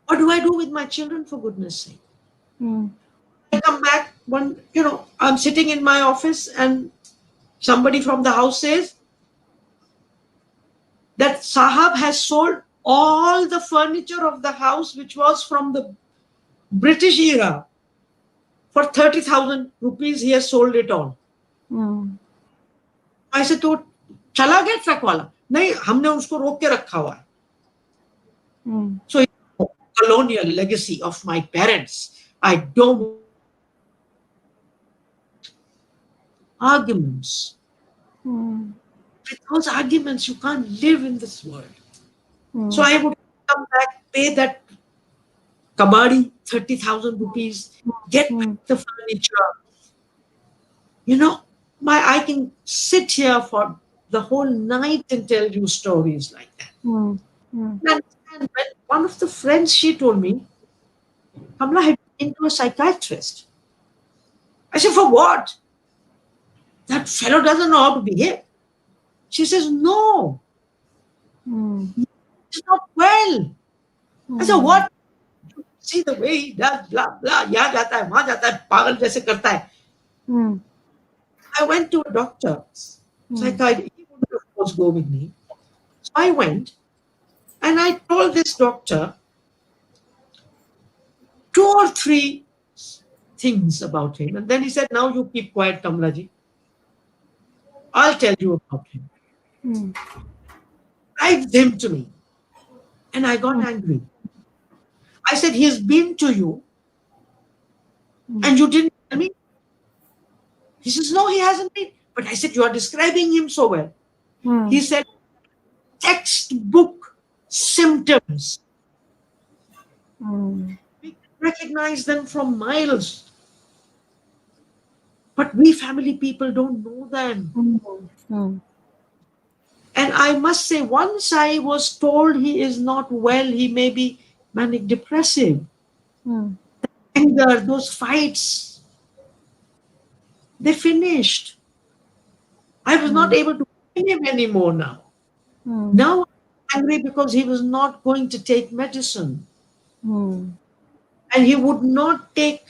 What do I do with my children, for goodness sake? mm, I come back I'm sitting in my office and somebody from the house says that Sahab has sold all the furniture of the house, which was from the British era, for 30,000 rupees. He has sold it all. mm, I said, तो चला गया truck वाला? नहीं, हमने उसको रोक के रखा हुआ है. mm, So colonial legacy of my parents. I don't arguments. mm, With those arguments, you can't live in this world. So mm, I would come back, pay that kabadi 30,000 rupees, get mm, the furniture. I can sit here for the whole night and tell you stories like that. mm, mm, And when one of the friends, she told me, Kamla had been to a psychiatrist. I said, for what? That fellow doesn't know how to behave. She says, no, mm, he's not well. I said, mm, what? See the way he does, blah, blah, यहाँ जाता है, वहाँ जाता है, पागल जैसे करता है. mm, I went to a doctor, psychiatrist. He would, of course, go with me. So I went and I told this doctor 2 or 3 things about him. And then he said, now you keep quiet, Kamla ji. I'll tell you about him. mm, Bribed him to me. And I got angry. I said, he's been to you and you didn't tell me. He says, no, he hasn't been. But I said, you are describing him so well. mm, He said, textbook symptoms. mm, We can recognize them from miles. But we family people don't know them. mm, And I must say, once I was told he is not well, he may be manic depressive. mm, Anger, those fights, they finished. I was not able to win him anymore now. mm, Now I'm angry because he was not going to take medicine. mm, And he would not take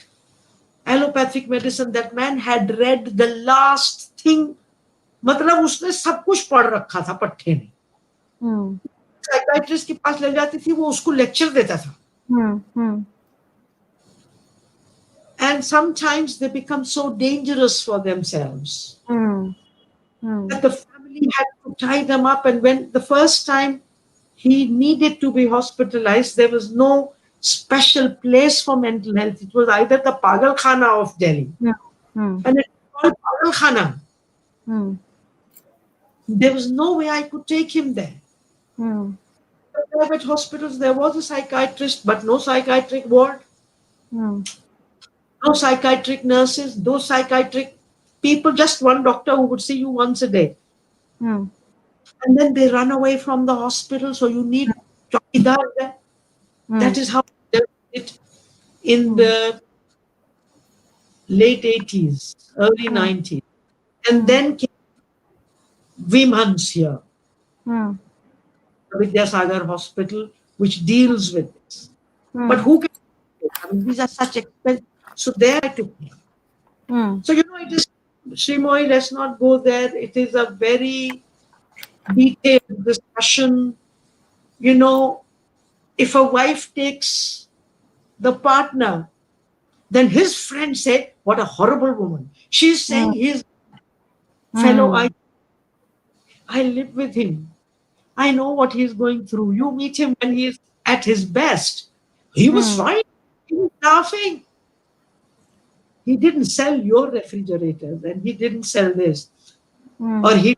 allopathic medicine. That man had read the last thing. मतलब उसने सब कुछ पढ़ रखा था पट्टे में. mm, psychiatrist के पास ले जाती थी, वो उसको लेक्चर देता था. mm, And sometimes they become so dangerous for themselves mm, that the family had to tie them up. And when the first time he needed to be hospitalized, there was no special place for mental health. It was either the Pagal Khana of Delhi, mm, and it was called Pagal Khana. mm, There was no way I could take him there. mm, The private hospitals, there was a psychiatrist, but no psychiatric ward, mm, no psychiatric nurses, no psychiatric people, just one doctor who would see you once a day. mm, and then they run away from the hospital. So you need chowkidar there. That mm, is how they did it in mm, the late 80s, early mm, 90s. And mm, then came Vimhans here, mm, Vidyasagar Hospital, which deals with this. But mm, who can? I mean, these are such expensive. So there I took me. mm, So, it is, Shrimoy, let's not go there. It is a very detailed discussion. You know, if a wife takes the partner, then his friend said, "What a horrible woman." She's saying, "His fellow, mm, I live with him. I know what he's going through. You meet him when he's at his best. He was mm, fine. He was laughing. He didn't sell your refrigerators and he didn't sell this. Or mm, he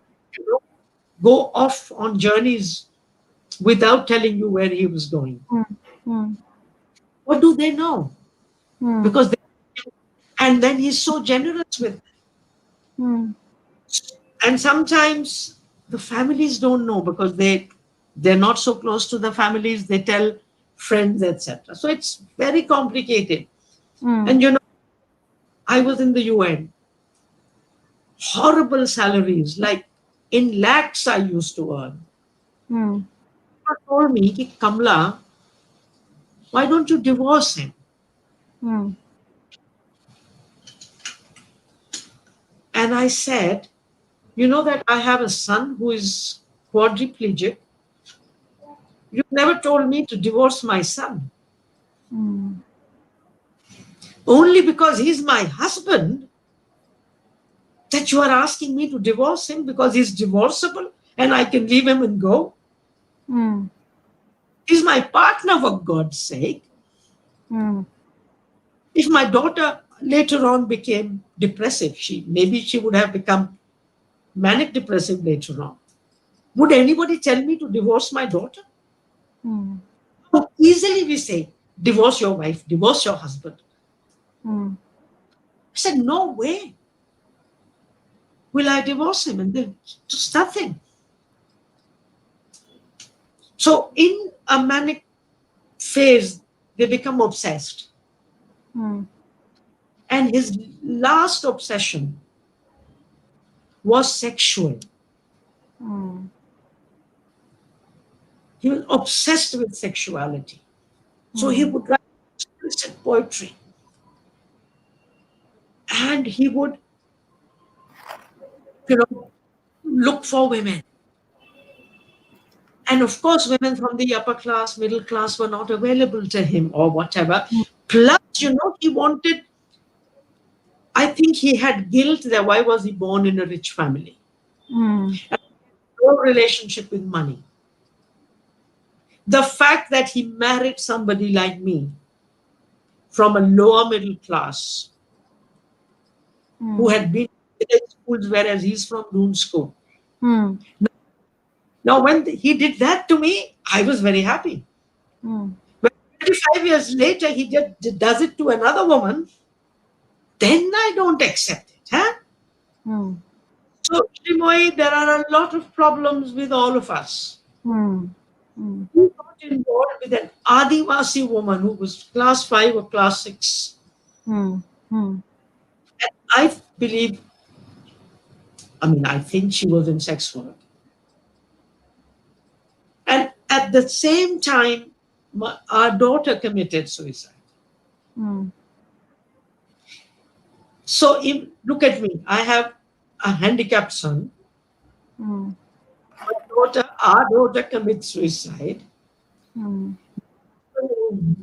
go off on journeys without telling you where he was going. mm, mm, What do they know? mm, Because they, and then he's so generous with, mm, and sometimes the families don't know because they're not so close to the families. They tell friends, etc. So it's very complicated. mm, And I was in the UN, horrible salaries, like in lakhs I used to earn. mm, People told me, "Ki, Kamla, why don't you divorce him?" mm, And I said, "You know that I have a son who is quadriplegic. You never told me to divorce my son. mm, Only because he's my husband that you are asking me to divorce him because he's divorceable and I can leave him and go. mm, He's my partner, for God's sake." mm, If my daughter later on became depressive, maybe she would have become manic depressive later on. Would anybody tell me to divorce my daughter? mm, How easily we say, "Divorce your wife, divorce your husband." mm, I said, "No way will I divorce him." And then just nothing. So in a manic phase, they become obsessed. mm, And his last obsession was sexual. mm, He was obsessed with sexuality. So he mm, would write explicit poetry and he would, you know, look for women. And of course, women from the upper class, middle class were not available to him or whatever. Plus, he wanted, I think he had guilt that why was he born in a rich family? mm, And no relationship with money. The fact that he married somebody like me from a lower middle class who mm, had been in village schools, whereas he's from noon school. mm, Now, when he did that to me, I was very happy. mm, When 25 years later he does it to another woman, then I don't accept it. Huh? mm, So, Shrimoy, there are a lot of problems with all of us. mm, mm, He got involved with an Adivasi woman who was class 5 or class 6. mm, mm, And I believe, I mean, I think she was in sex work. And at the same time, our daughter committed suicide. mm, So, look at me. I have a handicapped son. mm, Our daughter commits suicide. mm,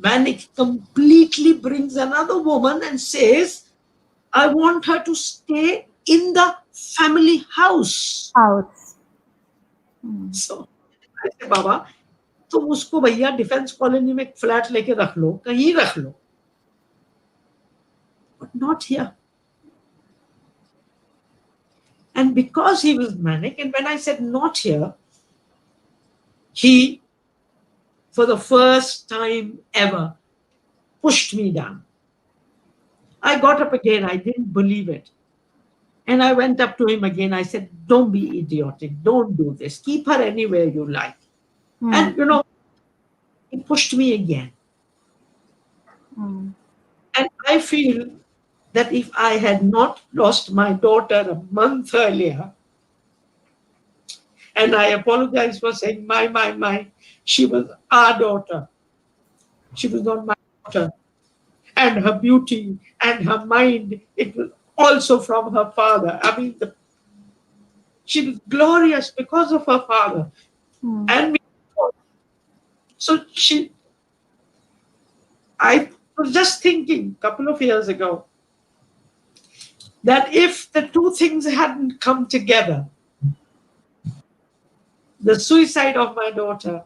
Manic completely brings another woman and says, "I want her to stay in the family house." house. Mm, So, I say, "Baba, तुम उसको भैया defence colony में एक flat लेके रख लो, कहीं रख लो, but not here." And because he was manic, and when I said not here, he, for the first time ever, pushed me down. I got up again. I didn't believe it. And I went up to him again. I said, don't be idiotic. Don't do this. Keep her anywhere you like. mm, And, he pushed me again. mm, And I feel that if I had not lost my daughter a month earlier, and I apologize for saying my, she was our daughter. She was not my daughter. And her beauty and her mind, it was also from her father. I mean, she was glorious because of her father mm, and me. So I was just thinking a couple of years ago that if the two things hadn't come together, the suicide of my daughter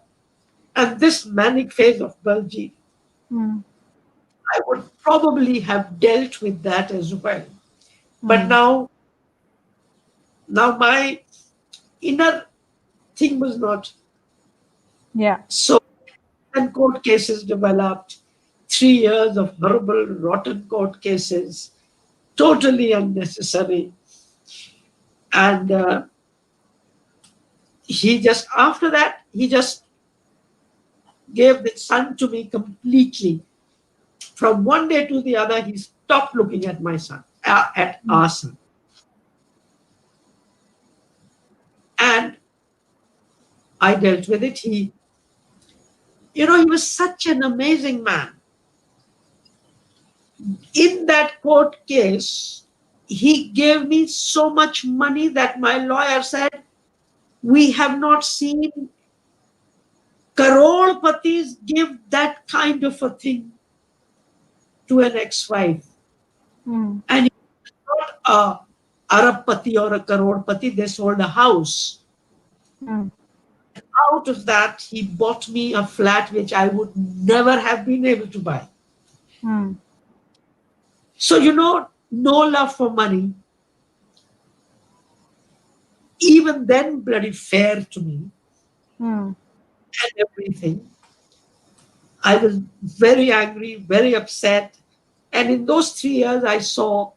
and this manic phase of Baljeet, mm, I would probably have dealt with that as well. But mm. now my inner thing was not Yeah. so. And court cases developed. 3 years of horrible, rotten court cases, totally unnecessary. And he just, after that, he just gave the son to me completely. From one day to the other, he stopped looking at my son, at Mm, our son. And I dealt with it. He was such an amazing man. In that court case, he gave me so much money that my lawyer said, we have not seen crore-patis give that kind of a thing to an ex-wife. mm, And it's not a Arab-pati or a crore-pati, they sold a house. mm, Out of that, he bought me a flat which I would never have been able to buy. mm, So, no love for money, even then bloody fair to me mm, and everything. I was very angry, very upset. And in those 3 years, I saw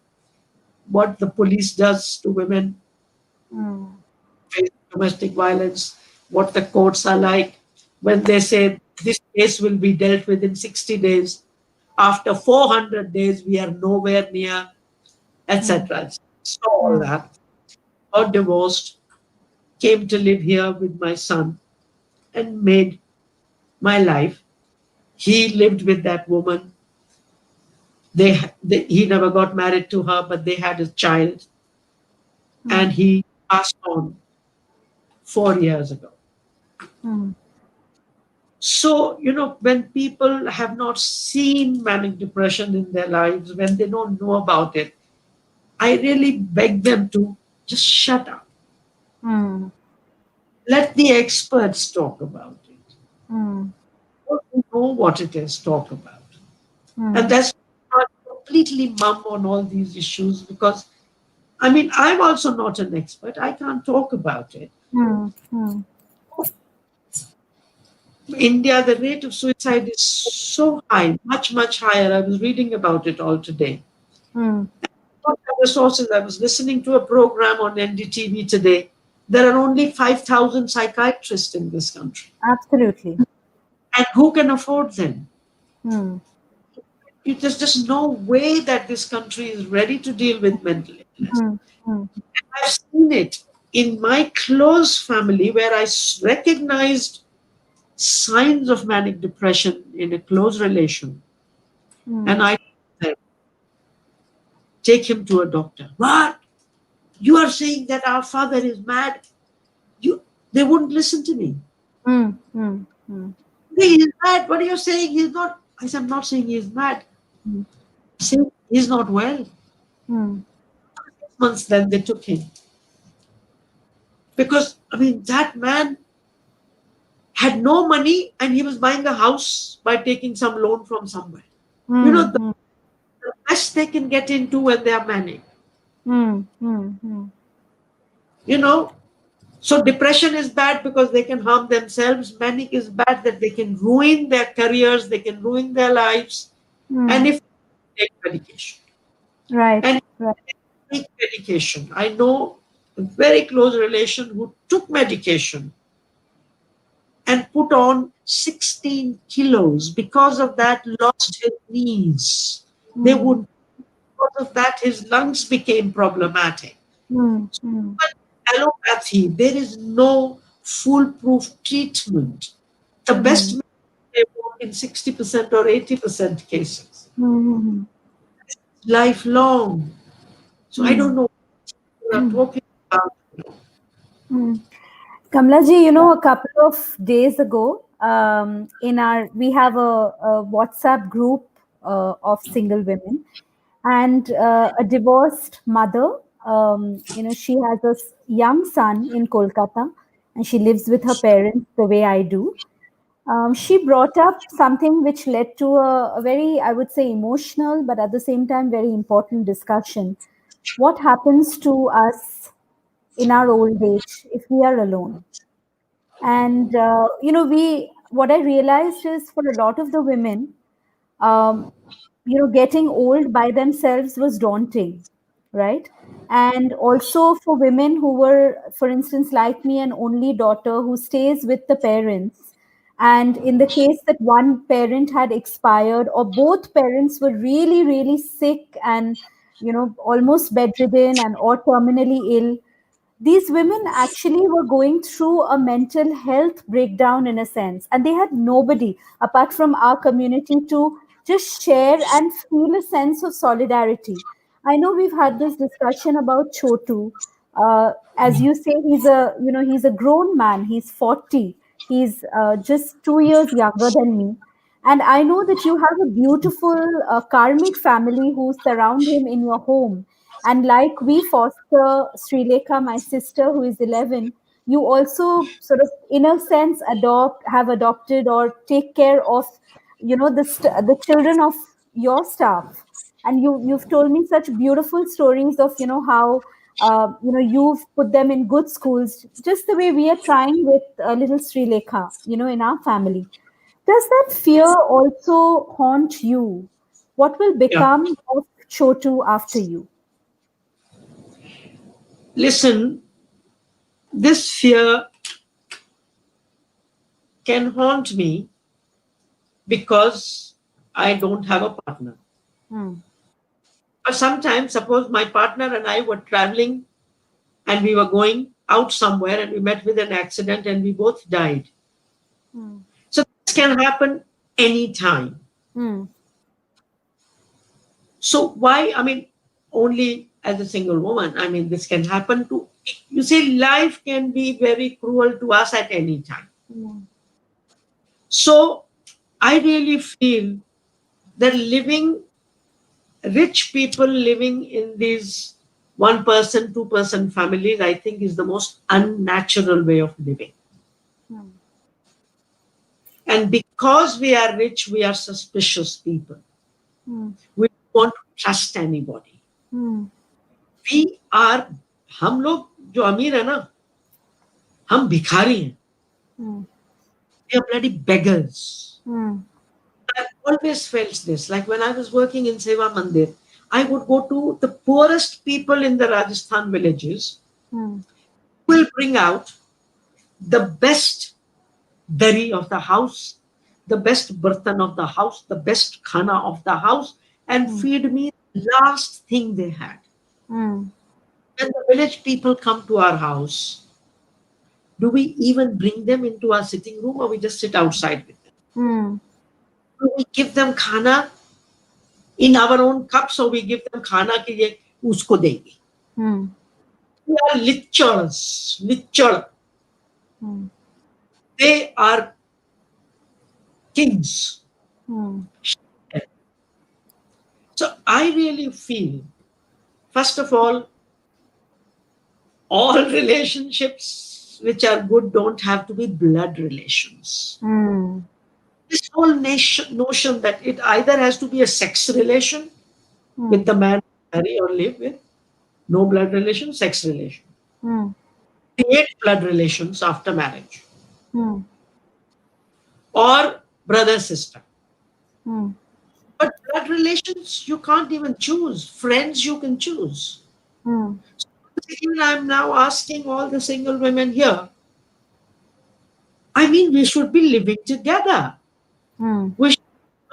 what the police does to women mm, face domestic violence, what the courts are like when they say this case will be dealt with in 60 days. After 400 days, we are nowhere near, mm, etc. So all mm, that. Got divorced, came to live here with my son, and made my life. He lived with that woman. He never got married to her, but they had a child, and mm, he passed on 4 years ago. mm, So, when people have not seen manic depression in their lives, when they don't know about it, I really beg them to just shut up. mm, Let the experts talk about it. mm, Those who know what it is, talk about it. And mm, that's why I'm completely mum on all these issues because, I mean, I'm also not an expert. I can't talk about it. mm, mm, India, the rate of suicide is so high, much, much higher. I was reading about it all today. mm. What other sources? I was listening to a program on NDTV today. There are only 5,000 psychiatrists in this country. Absolutely. And who can afford them? Mm, There's just no way that this country is ready to deal with mental illness. mm, mm, I've seen it in my close family where I recognized signs of manic depression in a close relation. And mm, I said, take him to a doctor. What? You are saying that our father is mad? They wouldn't listen to me. mm, mm, mm, He is mad. What are you saying? He's not. I said, I'm not saying he's mad. mm, I'm saying he's not well. mm, 6 months then they took him. Because, I mean, that man had no money and he was buying a house by taking some loan from somewhere. You know, mm, the, mm, the best they can get into when they are manic. mm, mm, mm, You know, so depression is bad because they can harm themselves. Manic is bad that they can ruin their careers, they can ruin their lives. And mm. if they take medication. Right, And right. take medication. I know a very close relation who took medication and put on 16 kilos. Because of that, lost his knees. They mm, would, because of that, his lungs became problematic. mm, mm, But allopathy, there is no foolproof treatment. The best mm, medicine they work in 60% or 80% cases. mm, Lifelong. So I don't mm, know what you are mm. talking about. Mm. Kamla ji, a couple of days ago, we have a WhatsApp group of single women, and a divorced mother. She has a young son in Kolkata, and she lives with her parents the way I do. She brought up something which led to a very, I would say, emotional, but at the same time, very important discussion. What happens to us in our old age if we are alone? And we what I realized is for a lot of the women, um, getting old by themselves was daunting, right? And also for women who were, for instance, like me, an only daughter who stays with the parents, and in the case that one parent had expired or both parents were really really sick and almost bedridden and or terminally ill, these women actually were going through a mental health breakdown in a sense, and they had nobody apart from our community to just share and feel a sense of solidarity. I know we've had this discussion about Chotu. As you say, he's a grown man. He's 40. He's just 2 years younger than me. And I know that you have a beautiful karmic family who surround him in your home. And like we foster Sri Lekha, my sister, who is 11, you also sort of, in a sense, have adopted or take care of, the children of your staff. And you've told me such beautiful stories of, you've put them in good schools, just the way we are trying with little Sri Lekha, in our family. Does that fear also haunt you? What will Yeah. become of Chotu after you? Listen, this fear can haunt me because I don't have a partner. Hmm. Or sometimes, suppose my partner and I were traveling and we were going out somewhere and we met with an accident and we both died. Hmm. So this can happen anytime. Hmm. So why, I mean, only as a single woman, I mean, this can happen to, you see, life can be very cruel to us at any time. Hmm. So I really feel that rich people living in these one person, two-person families, I think is the most unnatural way of living. Hmm. And because we are rich, we are suspicious people. Hmm. We don't want to trust anybody. Hmm. We are, हम लोग जो अमीर है ना, हम भिखारी हैं. Hmm. We are bloody beggars. Hmm. I always felt this. Like when I was working in Seva Mandir, I would go to the poorest people in the Rajasthan villages, Hmm. will bring out the best dari of the house, the best burtan of the house, the best khana of the house, and Hmm. feed me the last thing they had. Hmm. When the village people come to our house, do we even bring them into our sitting room or we just sit outside with them? Hmm. Do we give them khana in our own cups or we give them khana ki ye usko denge? Hmm. They are lichers, licher. Hmm. They are kings. Hmm. So I really feel, first of all relationships which are good don't have to be blood relations. Hmm. This whole notion that it either has to be a sex relation Hmm. with the man you marry or live with, no blood relation, sex relation. Hmm. Create blood relations after marriage, Hmm. or brother sister. Hmm. But blood relations you can't even choose. Friends you can choose. mm, Again, I'm now asking all the single women here. I mean, we should be living together. mm, We should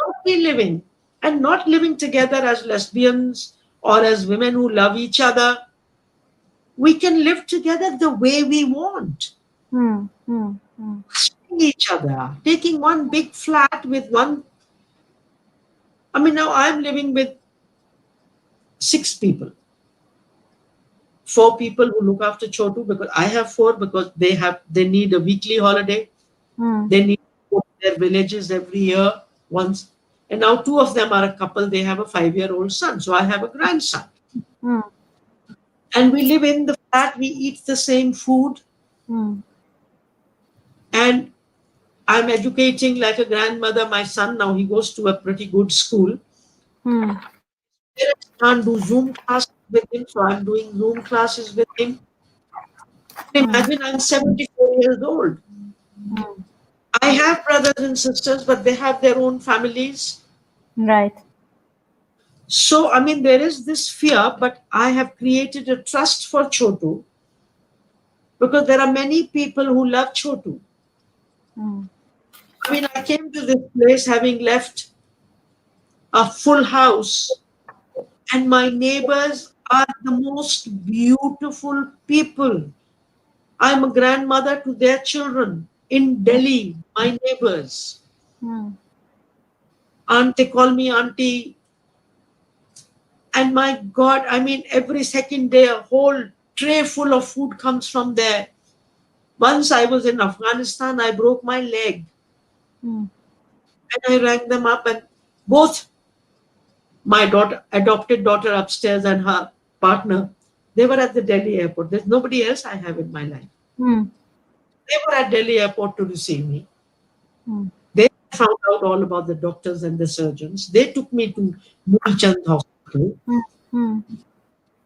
not be living and not living together as lesbians or as women who love each other. We can live together the way we want, mm, mm, mm, seeing each other, taking one big flat with one. I mean, now I'm living with 6 people. 4 people who look after Chotu because I have 4 because they need a weekly holiday. mm, They need to go to their villages every year once. And now 2 of them are a couple. They have a 5-year-old son. So I have a grandson. mm, And we live in the flat. We eat the same food. mm, And I'm educating like a grandmother. My son now, he goes to a pretty good school. mm, Parents can't do Zoom classes with him. So I'm doing Zoom classes with him. mm, Imagine I'm 74 years old. mm. I have brothers and sisters, but they have their own families. Right. So, I mean, there is this fear, but I have created a trust for Chotu because there are many people who love Chotu. Mm, I mean, I came to this place having left a full house, and my neighbors are the most beautiful people. I'm a grandmother to their children in Delhi, my neighbors. mm, Aunt, they call me auntie. And my God, I mean, every second day, a whole tray full of food comes from there. Once I was in Afghanistan, I broke my leg mm, and I rang them up, and both my adopted daughter upstairs and her partner, they were at the Delhi airport. There's nobody else I have in my life. mm, They were at Delhi airport to receive me. mm, They found out all about the doctors and the surgeons. They took me to Mulchand Hospital. mm, mm,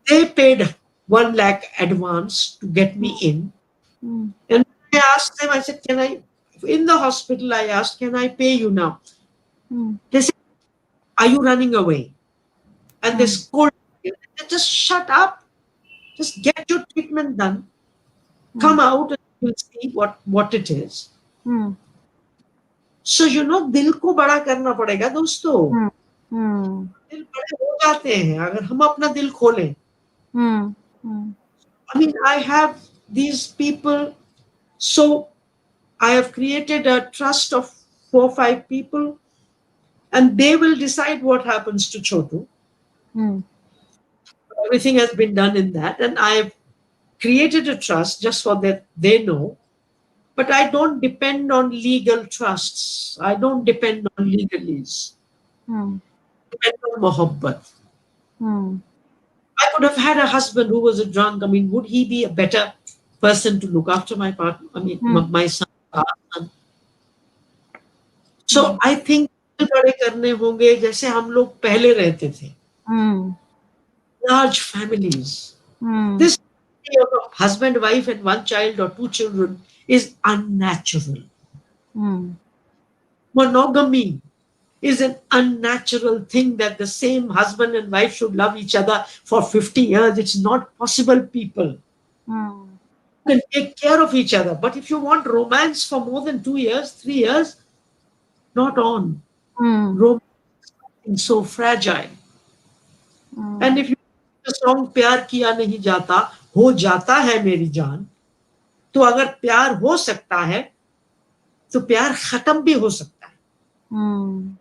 They paid 1 lakh advance to get me in. mm, And I asked them, I said, can I, in the hospital, I asked, can I pay you now? mm, They said, are you running away? And they mm, scolded me. I said, just shut up. Just get your treatment done. mm, Come out and we'll see what it is. mm, So, दिल को बड़ा करना पड़ेगा दोस्तों. mm, mm, दिल बड़े हो जाते हैं अगर हम अपना दिल खोलें. mm, mm, I mean, I have these people. So I have created a trust of 4 or 5 people, and they will decide what happens to Chotu. mm, Everything has been done in that, and I've created a trust just for that they know. But I don't depend on legal trusts. I don't depend on legalese. mm, I depend on mohabbat. mm, I could have had a husband who was a drunk. I mean, would he be a better person to look after my partner? I mean, mm, my son. our son? So mm, I think बड़े करने होंगे जैसे हम लोग पहले रहते थे. mm, Large families. mm, This idea of a husband, wife, and 1 child or 2 children is unnatural. mm, Monogamy is an unnatural thing that the same husband and wife should love each other for 50 years. It's not possible, people. mm, You can take care of each other. But if you want romance for more than 2 years, 3 years, not on. mm, Romance is so fragile. mm, And if you the song प्यार किया नहीं जाता हो जाता है मेरी जान, तो अगर प्यार हो सकता है तो प्यार खत्म भी हो सकता है. mm,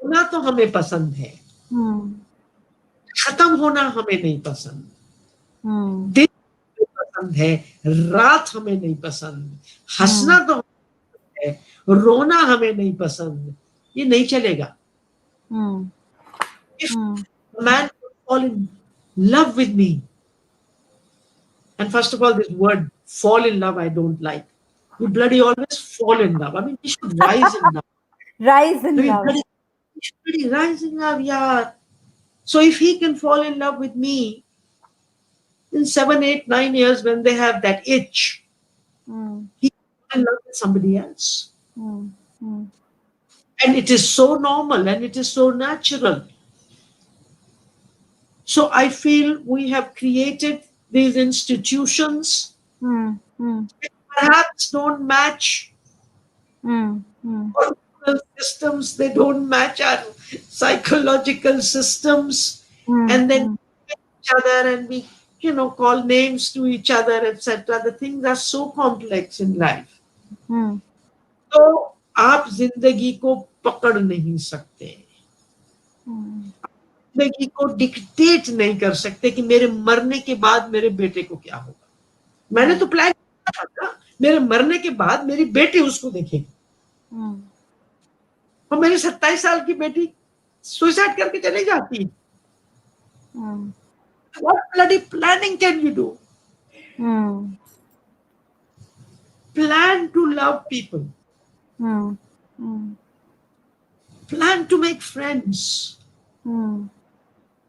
होना तो हमें पसंद है, mm, खत्म होना हमें नहीं पसंद. mm, दिन हमें पसंद है, रात हमें नहीं पसंद. हंसना तो हमें है, रोना हमें नहीं पसंद. ये नहीं चलेगा. mm, If mm, a man would fall in love with me, and first of all, this word fall in love, I don't like. We bloody always fall in love. I mean, we should rise in love. rise I in mean, love. we should bloody rise in love, yeah. So if he can fall in love with me in 7, 8, 9 years when they have that itch, Mm, he fall in love with somebody else. mm, mm, And it is so normal and it is so natural. So I feel we have created these institutions mm, mm, which perhaps don't match mm, mm, our moral systems, they don't match our psychological systems, mm, and then mm, each other and we, call names to each other, etc. The things are so complex in life. mm, तो आप जिंदगी को पकड़ नहीं सकते, mm. जिंदगी को dictate नहीं कर सकते कि मेरे मरने के बाद मेरे बेटे को क्या होगा। मैंने Right. तो प्लान किया था ना, मेरे मरने के बाद मेरी बेटी उसको देखेगी, Mm, और मेरी 27 साल की बेटी सुसाइड करके चली जाती है। mm, What bloody planning can you do? mm, Plan to love people, mm, mm, plan to make friends, mm,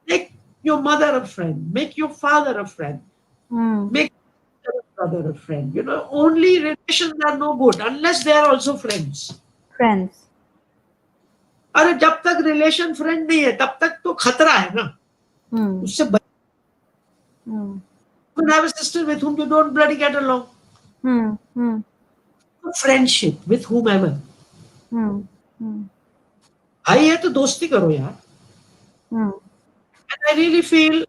make your mother a friend, make your father a friend, mm. make your brother a friend. Only relations are no good unless they are also friends. Friends. अरे जब तक relation friend नहीं है तब तक तो खतरा है ना, Mm, उससे mm, you have a sister with whom you don't bloody get along. mm, mm, Friendship with whomever. mm, mm, भाई है तो दोस्ती करो यार. mm, And I really feel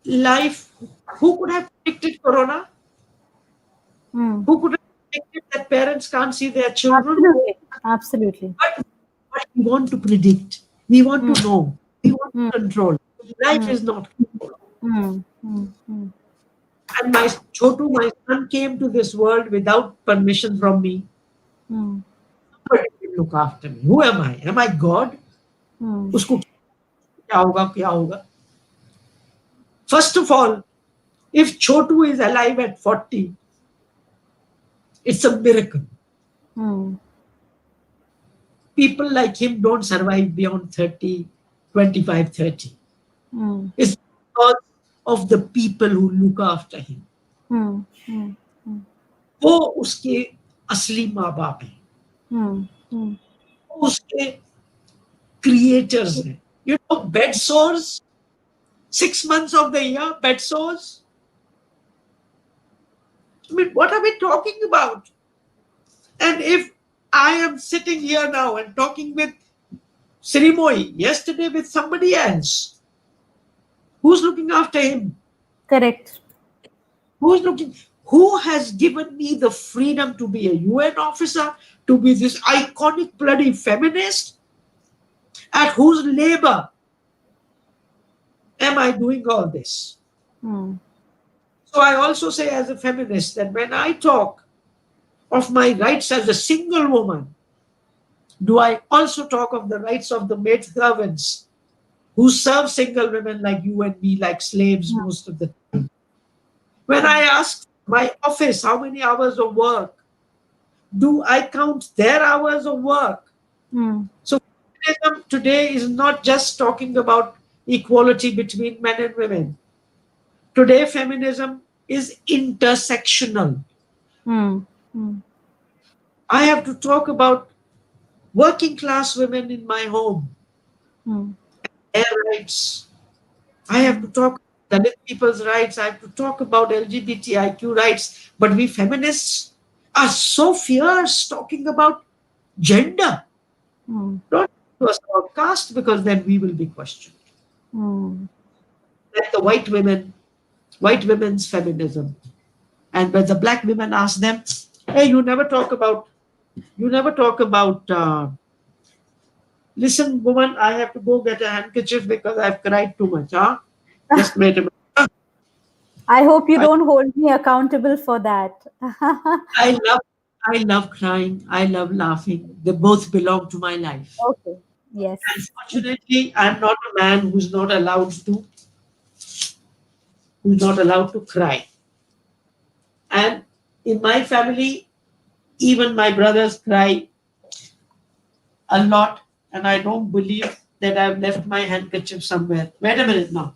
life. Who could have predicted Corona? mm. Who could have predicted that parents can't see their children? Absolutely. Absolutely. But we want to predict. We want Mm, to know. We want mm, to control. Life mm, is not controlled. mm, mm, mm, And my Chotu, my son, came to this world without permission from me. mm, Somebody will look after me. Who am I? Am I God? mm. उसको क्या होगा क्या होगा? First of all, if Chotu is alive at 40, it's a miracle. Mm, People like him don't survive beyond 30, 25, 30. mm, It's because of the people who look after him. mm, mm, mm, वो उसके असली माँ बाप हैं, mm, mm. वो उसके creators हैं. Bed sores, 6 months of the year, bed sores. I mean, what are we talking about? And if I am sitting here now and talking with Srimoy, yesterday with somebody else, who's looking after him? Correct. Who has given me the freedom to be a UN officer, to be this iconic bloody feminist? At whose labor am I doing all this? Mm, So I also say as a feminist that when I talk of my rights as a single woman, do I also talk of the rights of the maid servants who serve single women like you and me like slaves mm, most of the time? When I ask my office how many hours of work, do I count their hours of work? mm, So feminism today is not just talking about equality between men and women. Today, feminism is intersectional. mm, mm, I have to talk about working class women in my home, mm, their rights. I have to mm. talk about Dalit people's rights. I have to talk about LGBTIQ rights. But we feminists are so fierce talking about gender. Mm, Don't to us about caste because then we will be questioned. mm, Like the white women's feminism. And when the black women ask them, hey, you never talk about, listen, woman, I have to go get a handkerchief because I've cried too much. Huh? Just wait a minute. I hope you I, don't hold me accountable for that. I love I love crying. I love laughing. They both belong to my life. Okay. Yes. Unfortunately, I'm not a man who's not allowed to cry. And in my family, even my brothers cry a lot, and I don't believe that I've left my handkerchief somewhere. Wait a minute now.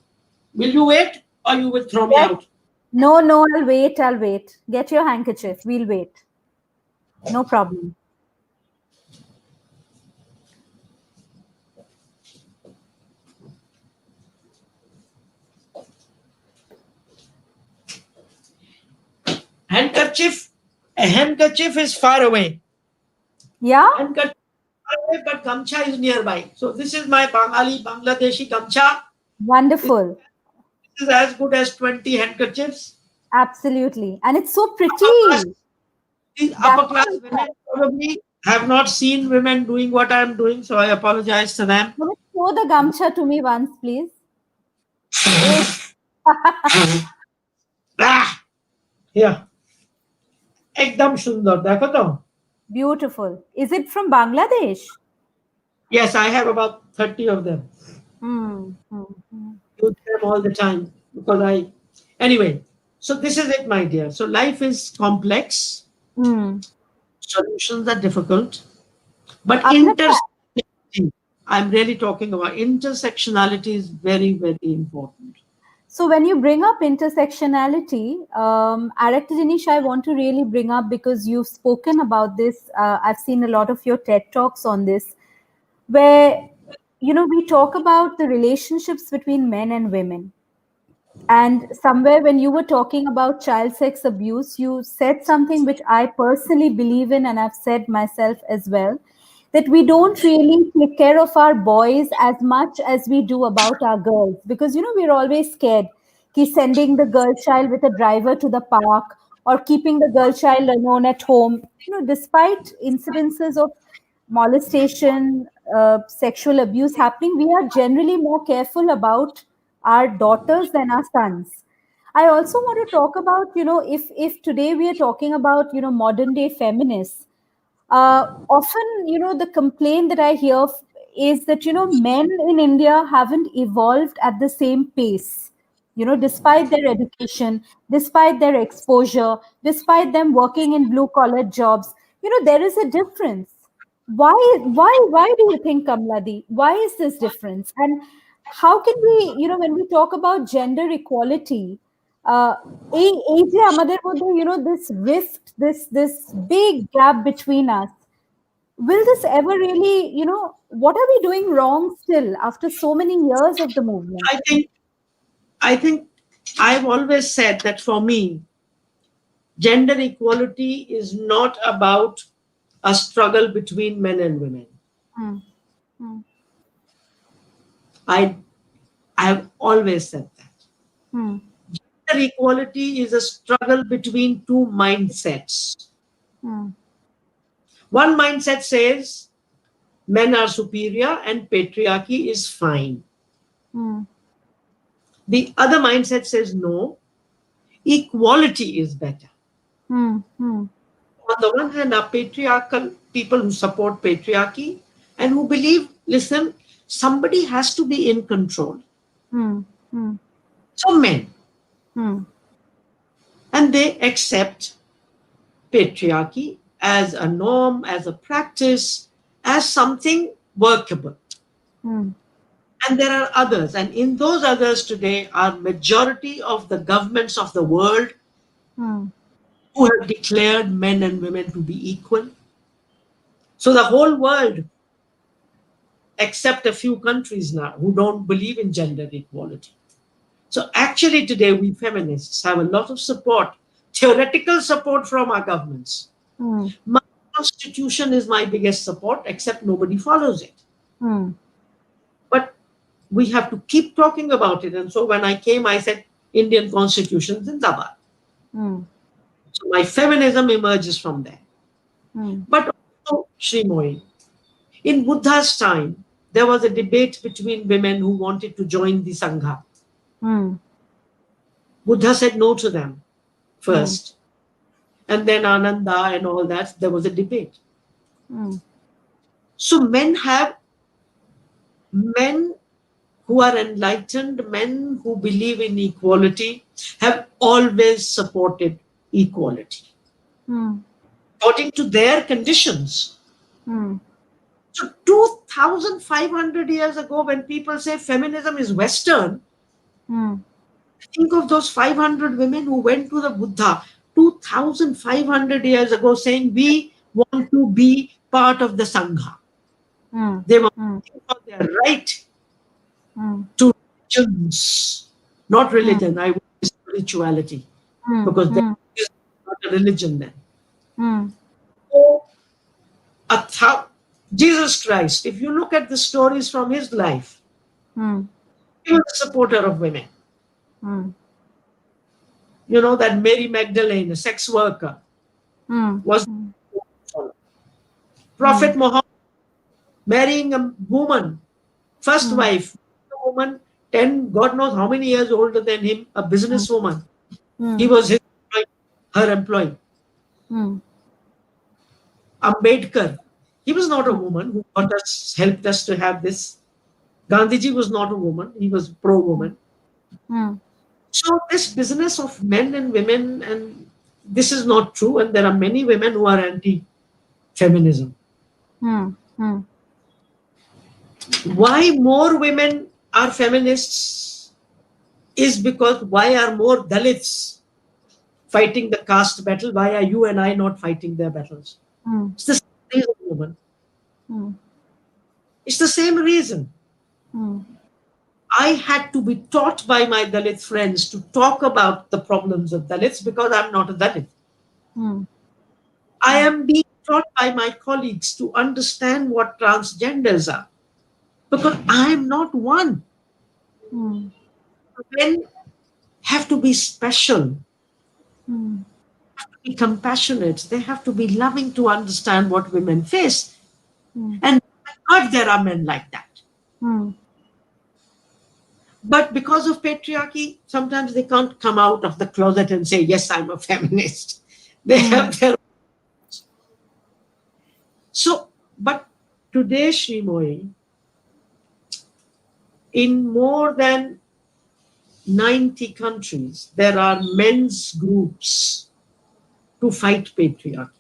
Will you wait or you will throw me Yes. out? No, no, I'll wait. I'll wait. Get your handkerchief. We'll wait. No problem. Handkerchief, a handkerchief is far away. Yeah, Handkerchief is far away, but gamcha is nearby. So this is my Bengali Bangladeshi gamcha. This wonderful. is as good as 20 handkerchiefs. Absolutely. And it's so Upper class, pretty. these That's upper class women probably have not seen women doing what I am doing, so I apologize to them. Can you show the gamcha to me once, please? Oh, Ah, here, ekdam sundar. देखो तो. beautiful. Is it from Bangladesh? Yes, I have about 30 of them. Hmm. Hmm. Hmm. Use them all the time because I. Anyway, so this is it, my dear. So life is complex, Hmm. solutions are difficult, but आपने क्या- intersectionality, I'm really talking about intersectionality is very, very important. So when you bring up intersectionality, Director Dinesh, I want to really bring up because you've spoken about this. I've seen a lot of your TED talks on this, where we talk about the relationships between men and women. And somewhere when you were talking about child sex abuse, you said something which I personally believe in, and I've said myself as well, that we don't really take care of our boys as much as we do about our girls. Because, we're always scared. Sending the girl child with a driver to the park or keeping the girl child alone at home. Despite incidences of molestation, sexual abuse happening, we are generally more careful about our daughters than our sons. I also want to talk about, if today we are talking about, modern day feminists, often, the complaint that I hear is that, men in India haven't evolved at the same pace. Despite their education, despite their exposure, despite them working in blue collar jobs, there is a difference. Why do you think, Kamladi? Why is this difference? And how can we, when we talk about gender equality, uh, এই যে আমাদের মধ্যে this rift, this big gap between us, will this ever really, what are we doing wrong still after so many years of the movement? I think I think I've always said that for me, gender equality is not about a struggle between men and women. Hmm. Hmm. I I have always said that. Hmm. Gender equality is a struggle between two mindsets. Hmm. One mindset says men are superior and patriarchy is fine. Hmm. The other mindset says no, equality is better. Hmm. Hmm. On the one hand, are patriarchal people who support patriarchy and who believe, listen, somebody has to be in control. Hmm. Hmm. So men, Hmm. and they accept patriarchy as a norm, as a practice, as something workable. Hmm. And there are others, and in those others today are majority of the governments of the world Hmm. who have declared men and women to be equal. So the whole world, except a few countries now, who don't believe in gender equality. So actually today we feminists have a lot of support, theoretical support from our governments. Hmm. My constitution is my biggest support, except nobody follows it. Hmm. But we have to keep talking about it. And so when I came, I said, Indian Constitution, Zindabad. Hmm. So my feminism emerges from there. Hmm. But also, Sri Moy, in Buddha's time, there was a debate between women who wanted to join the Sangha. Hmm. Buddha said no to them Hmm. first. And then Ananda and all that, there was a debate. Hmm. So men who are enlightened, men who believe in equality, have always supported equality Hmm. according to their conditions. Hmm. So 2,500 years ago, when people say feminism is Western, Hmm. think of those 500 women who went to the Buddha 2,500 years ago saying, we want to be part of the Sangha. Hmm. They were Hmm. fighting for their right Hmm. to religions, not Hmm. religion, I would say spirituality, Hmm. because there Hmm. is not a religion then. Hmm. So, Jesus Christ, if you look at the stories from his life, Hmm. he was a supporter of women. Hmm. You know that Mary Magdalene, a sex worker, Hmm. was Hmm. Hmm. Prophet Muhammad marrying a woman, first Hmm. wife, a woman 10, God knows how many years older than him, a businesswoman. He Hmm. was his employee, her employee. Hmm. Ambedkar, he was not a woman who helped us to have this. Gandhiji was not a woman, he was pro woman. Hmm. So, this business of men and women, and this is not true, and there are many women who are anti feminism. Hmm. Hmm. Why more women are feminists is because why are more Dalits fighting the caste battle? Why are you and I not fighting their battles? Hmm. It's the same reason, woman. Hmm. It's the same reason. Hmm. I had to be taught by my Dalit friends to talk about the problems of Dalits because I'm not a Dalit. Hmm. I am being taught by my colleagues to understand what transgenders are because I'm not one. Hmm. Men have to be special, Hmm. be compassionate, they have to be loving to understand what women face. Hmm. And God, there are men like that. Hmm. But because of patriarchy, sometimes they can't come out of the closet and say, yes, I'm a feminist. They Hmm. have their. So, but today, Shree, in more than 90 countries, there are men's groups to fight patriarchy.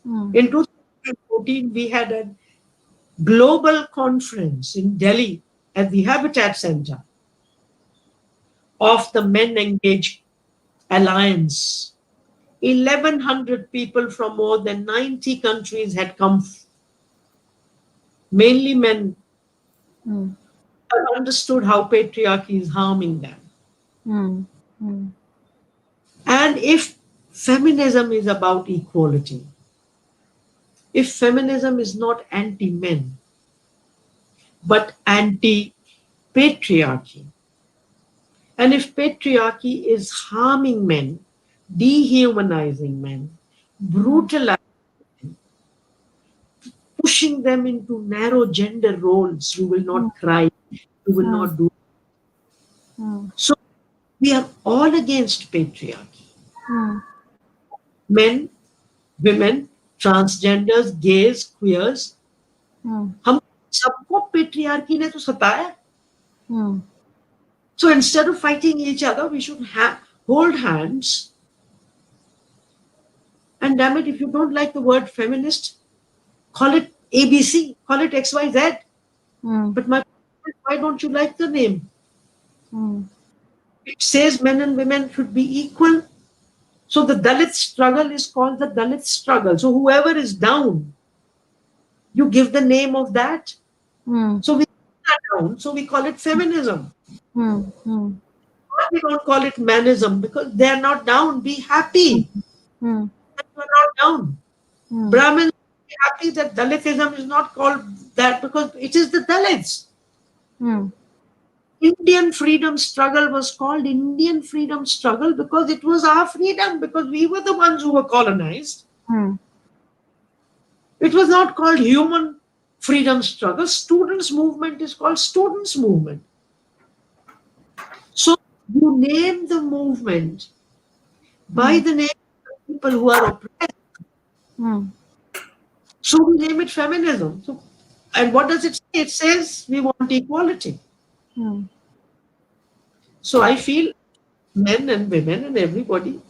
Hmm. In 2014, we had a global conference in Delhi at the Habitat Center of the Men Engage Alliance. 1,100 people from more than 90 countries had come, mainly men, Hmm. who understood how patriarchy is harming them. Hmm. Hmm. And if feminism is about equality, if feminism is not anti men, but anti patriarchy, and if patriarchy is harming men, dehumanizing men, Hmm. brutalizing, pushing them into narrow gender roles, you will Hmm. not cry, you will Hmm. not do. Hmm. So we are all against patriarchy. Hmm. Men, women, transgenders, gays, queers, Hmm. हम सबको patriarchy ने तो सताया. Hmm. So instead of fighting each other, we should hold hands. And damn it, if you don't like the word feminist, call it ABC, call it XYZ. Hmm. But why don't you like the name? Hmm. It says men and women should be equal. So the Dalit struggle is called the Dalit struggle. So whoever is down, you give the name of that. Hmm. So we are down. So we call it feminism. Hmm. Hmm. But we don't call it manism because they are not down. Be happy Hmm. that you are not down. Hmm. Brahmins be happy that Dalitism is not called that because it is the Dalits. Hmm. Indian freedom struggle was called Indian freedom struggle because it was our freedom, because we were the ones who were colonized. Hmm. It was not called human freedom struggle. Students' movement is called students' movement. So you name the movement by Hmm. the name of people who are oppressed. Hmm. So we name it feminism. So, and what does it say? It says we want equality. Hmm. So I feel men and women and everybody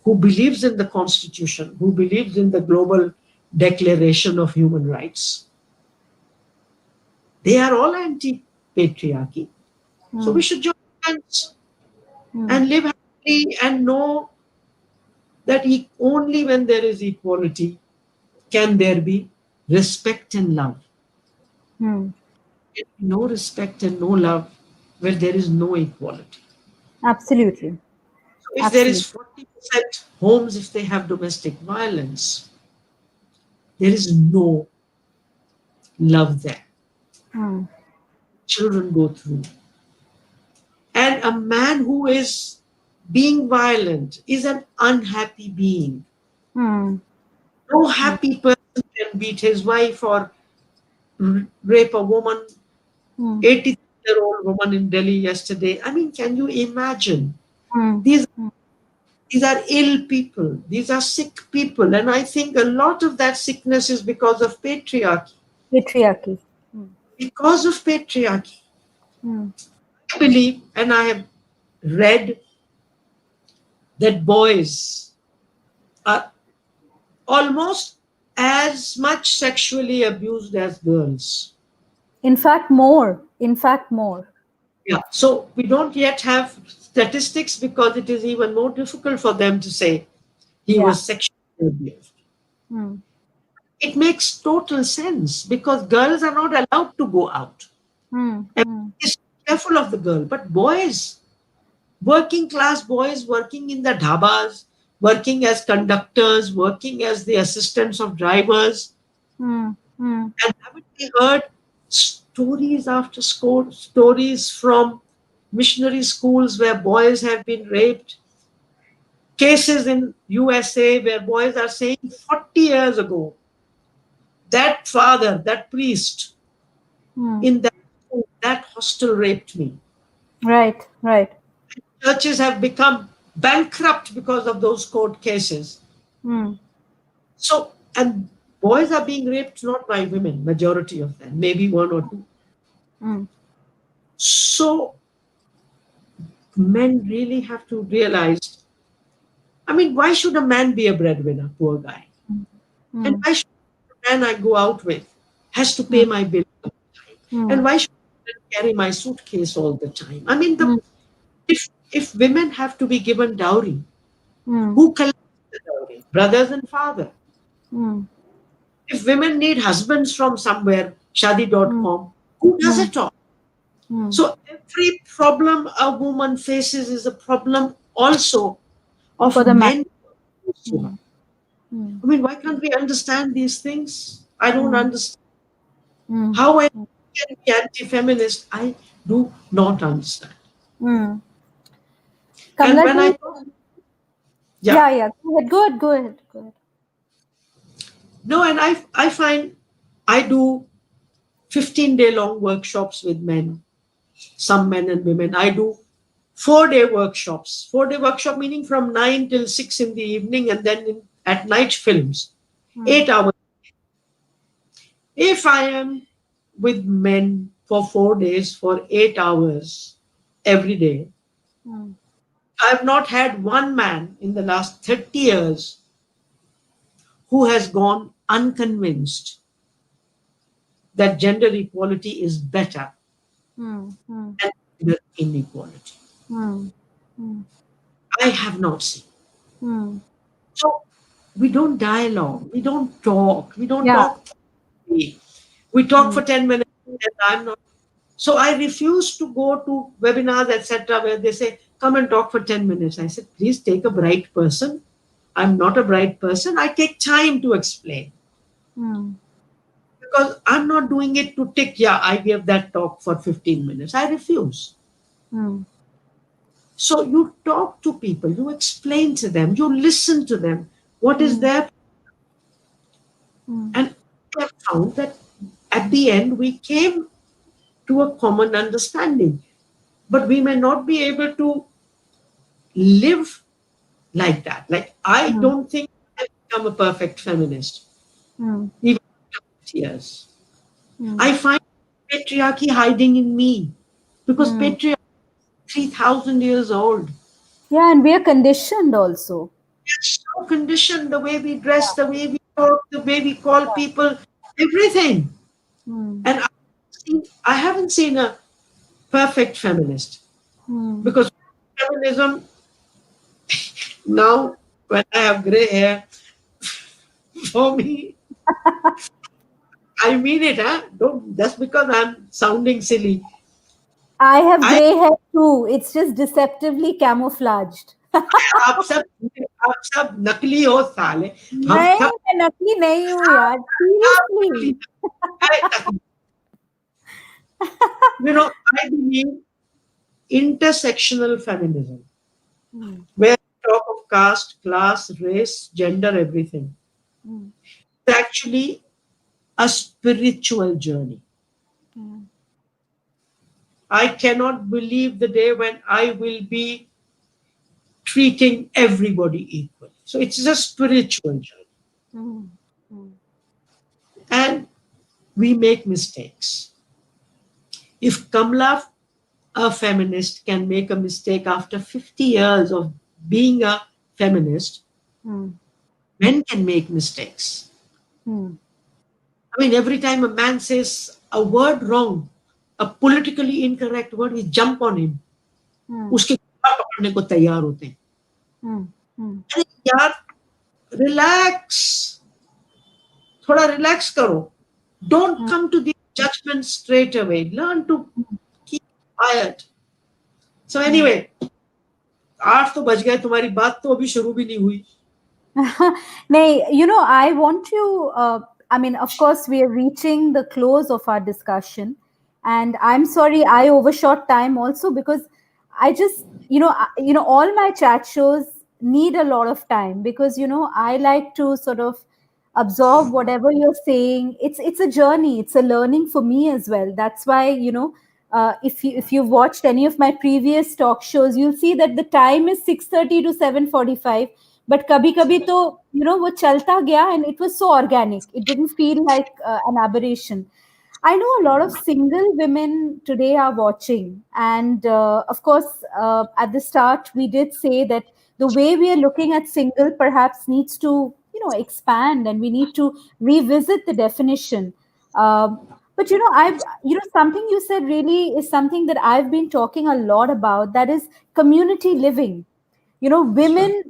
who believes in the Constitution, who believes in the global declaration of human rights, they are all anti patriarchy. So Hmm. we should join hands Hmm. and live happily and know that only when there is equality can there be respect and love. Hmm. No respect and no love where there is no equality. Absolutely. If there is Absolutely. 40% homes, if they have domestic violence, there is no love there. Mm. Children go through. And a man who is being violent is an unhappy being. Mm. No Mm. happy person can beat his wife or rape a woman, Mm. 83-year-old woman in Delhi yesterday. I mean, can you imagine? Mm. These, Mm. these are ill people, these are sick people. And I think a lot of that sickness is because of patriarchy. Patriarchy. Mm. Because of patriarchy, Mm. I believe, and I have read that boys are almost as much sexually abused as girls. In fact, more. In fact, more. Yeah. So we don't yet have statistics because it is even more difficult for them to say he Yeah. was sexually abused. Mm. It makes total sense because girls are not allowed to go out. Mm. And Mm. is careful of the girl. But boys, working class boys working in the dhabas, working as conductors, working as the assistants of drivers, Mm. Mm. and haven't we heard stories after stories from missionary schools where boys have been raped? Cases in USA where boys are saying 40 years ago, that father, that priest Mm. in that school, that hostel raped me. Right. Right. Churches have become bankrupt because of those court cases. Mm. So, and boys are being raped not by women, majority of them, maybe one or two. Mm. So, men really have to realize, I mean, why should a man be a breadwinner, poor guy? And Mm. why should the man I go out with has to pay Mm. my bill? And Mm. why should I carry my suitcase all the time? I mean, Mm. if women have to be given dowry, Mm. who collects the dowry? Brothers and father. Mm. If women need husbands from somewhere, Mm. shadi.com, who does Mm. it all? Mm. So every problem a woman faces is a problem also of For the man. men. Mm. Mm. I mean, why can't we understand these things? I don't Mm. understand Mm. how I can be anti-feminist. I do not understand. Mm. And Kamla when ji, I talk, yeah, yeah, yeah. Go ahead, go ahead, go ahead, go ahead. no, and I find I do 15-day long workshops with men, some men and women. I do 4-day workshops. 4-day workshop meaning from 9 till 6 in the evening, and then at night films. Mm. 8 hours. If I am with men for 4 days for 8 hours every day, Mm. I've not had one man in the last 30 years who has gone unconvinced that gender equality is better Mm. Mm. than gender inequality. Mm. Mm. I have not seen. Mm. So we don't dialogue, we don't talk, we don't Yeah. talk. We talk Mm. for 10 minutes and I'm not. So I refuse to go to webinars, etc., where they say, come and talk for 10 minutes. I said, please take a bright person. I'm not a bright person. I take time to explain Mm. because I'm not doing it to tick, yeah, I gave that talk for 15 minutes. I refuse. Mm. So you talk to people, you explain to them, you listen to them. What is Mm. their. Mm. And I have found that at the end we came to a common understanding. But we may not be able to live like that. Like, I Mm. don't think I've become a perfect feminist, Mm. even after years. Mm. I find patriarchy hiding in me because Mm. patriarchy is 3,000 years old. Yeah, and we are conditioned also. We're so conditioned, the way we dress, the way we talk, the way we call people, everything. Mm. And I haven't seen a perfect feminist Mm. because feminism now, when I have gray hair, for me, I mean it, huh? Don't just because I'm sounding silly. I have I gray hair too. It's just deceptively camouflaged. आप सब आप सब नकली हो साले. हम नहीं, सब मैं नकली नहीं हूँ यार, आप नकली. Seriously. I, I believe intersectional feminism, where we talk of caste, class, race, gender, everything. It's actually a spiritual journey. I cannot believe the day when I will be treating everybody equally. So it's a spiritual journey. And we make mistakes. If Kamla, a feminist, can make a mistake after 50 years of being a feminist, men can make mistakes. I mean, every time a man says a word wrong, a politically incorrect word, we jump on him. उसके कपड़ा पकड़ने को तैयार होते हैं. अरे यार, relax, थोड़ा रिलैक्स करो. Don't come to the judgment straight away. Learn to keep quiet. So anyway, 8 तो बज गए. तुम्हारी बात तो अभी शुरू भी नहीं हुई. Nay, I want to, I mean, of course, we are reaching the close of our discussion. And I'm sorry I overshot time also, because I just, all my chat shows need a lot of time, because, I like to sort of absorb whatever you're saying. It's a journey. It's a learning for me as well. That's why, if you've watched any of my previous talk shows, you'll see that the time is 6:30 to 7:45. But kabhi kabhi to, wo chalta gaya, and it was so organic. It didn't feel like an aberration. I know a lot of single women today are watching. And of course, at the start, we did say that the way we are looking at single perhaps needs to, expand, and we need to revisit the definition. But, something you said really is something that I've been talking a lot about, that is community living. Women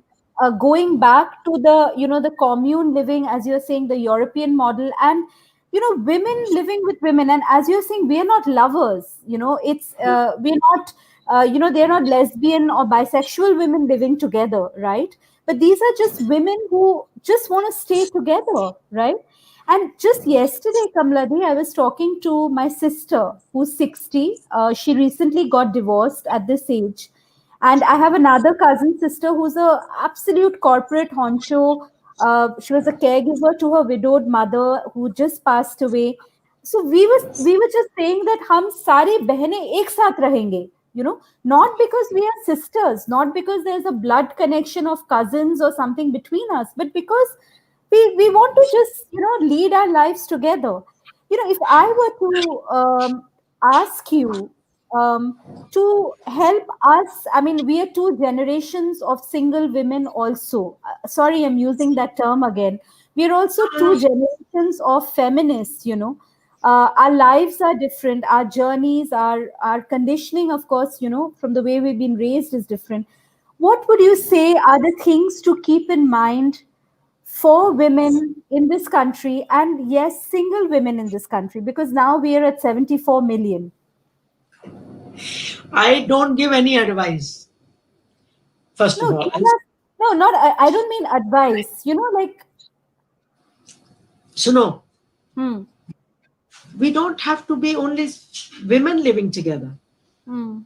going back to the, the commune living, as you're saying, the European model. And women living with women, and as you're saying, we are not lovers. It's we're not, they're not lesbian or bisexual women living together, right? But these are just women who just want to stay together, right? And just yesterday, Kamladi, I was talking to my sister who's 60. She recently got divorced at this age. And I have another cousin sister who's a absolute corporate honcho. She was a caregiver to her widowed mother who just passed away. So we were just saying that hum sari behne ek sath rahenge. Not because we are sisters, not because there's a blood connection of cousins or something between us, but because we want to just lead our lives together. If I were to ask you to help us, I mean, we are two generations of single women also. Sorry, I'm using that term again. We are also two generations of feminists. Our lives are different, our journeys, our conditioning, of course, from the way we've been raised is different. What would you say are the things to keep in mind for women in this country, and yes, single women in this country, because now we are at 74 million? I don't give any advice. First No, of all, give us, no, not, I don't mean advice, like, so no, hmm, we don't have to be only women living together. hmm,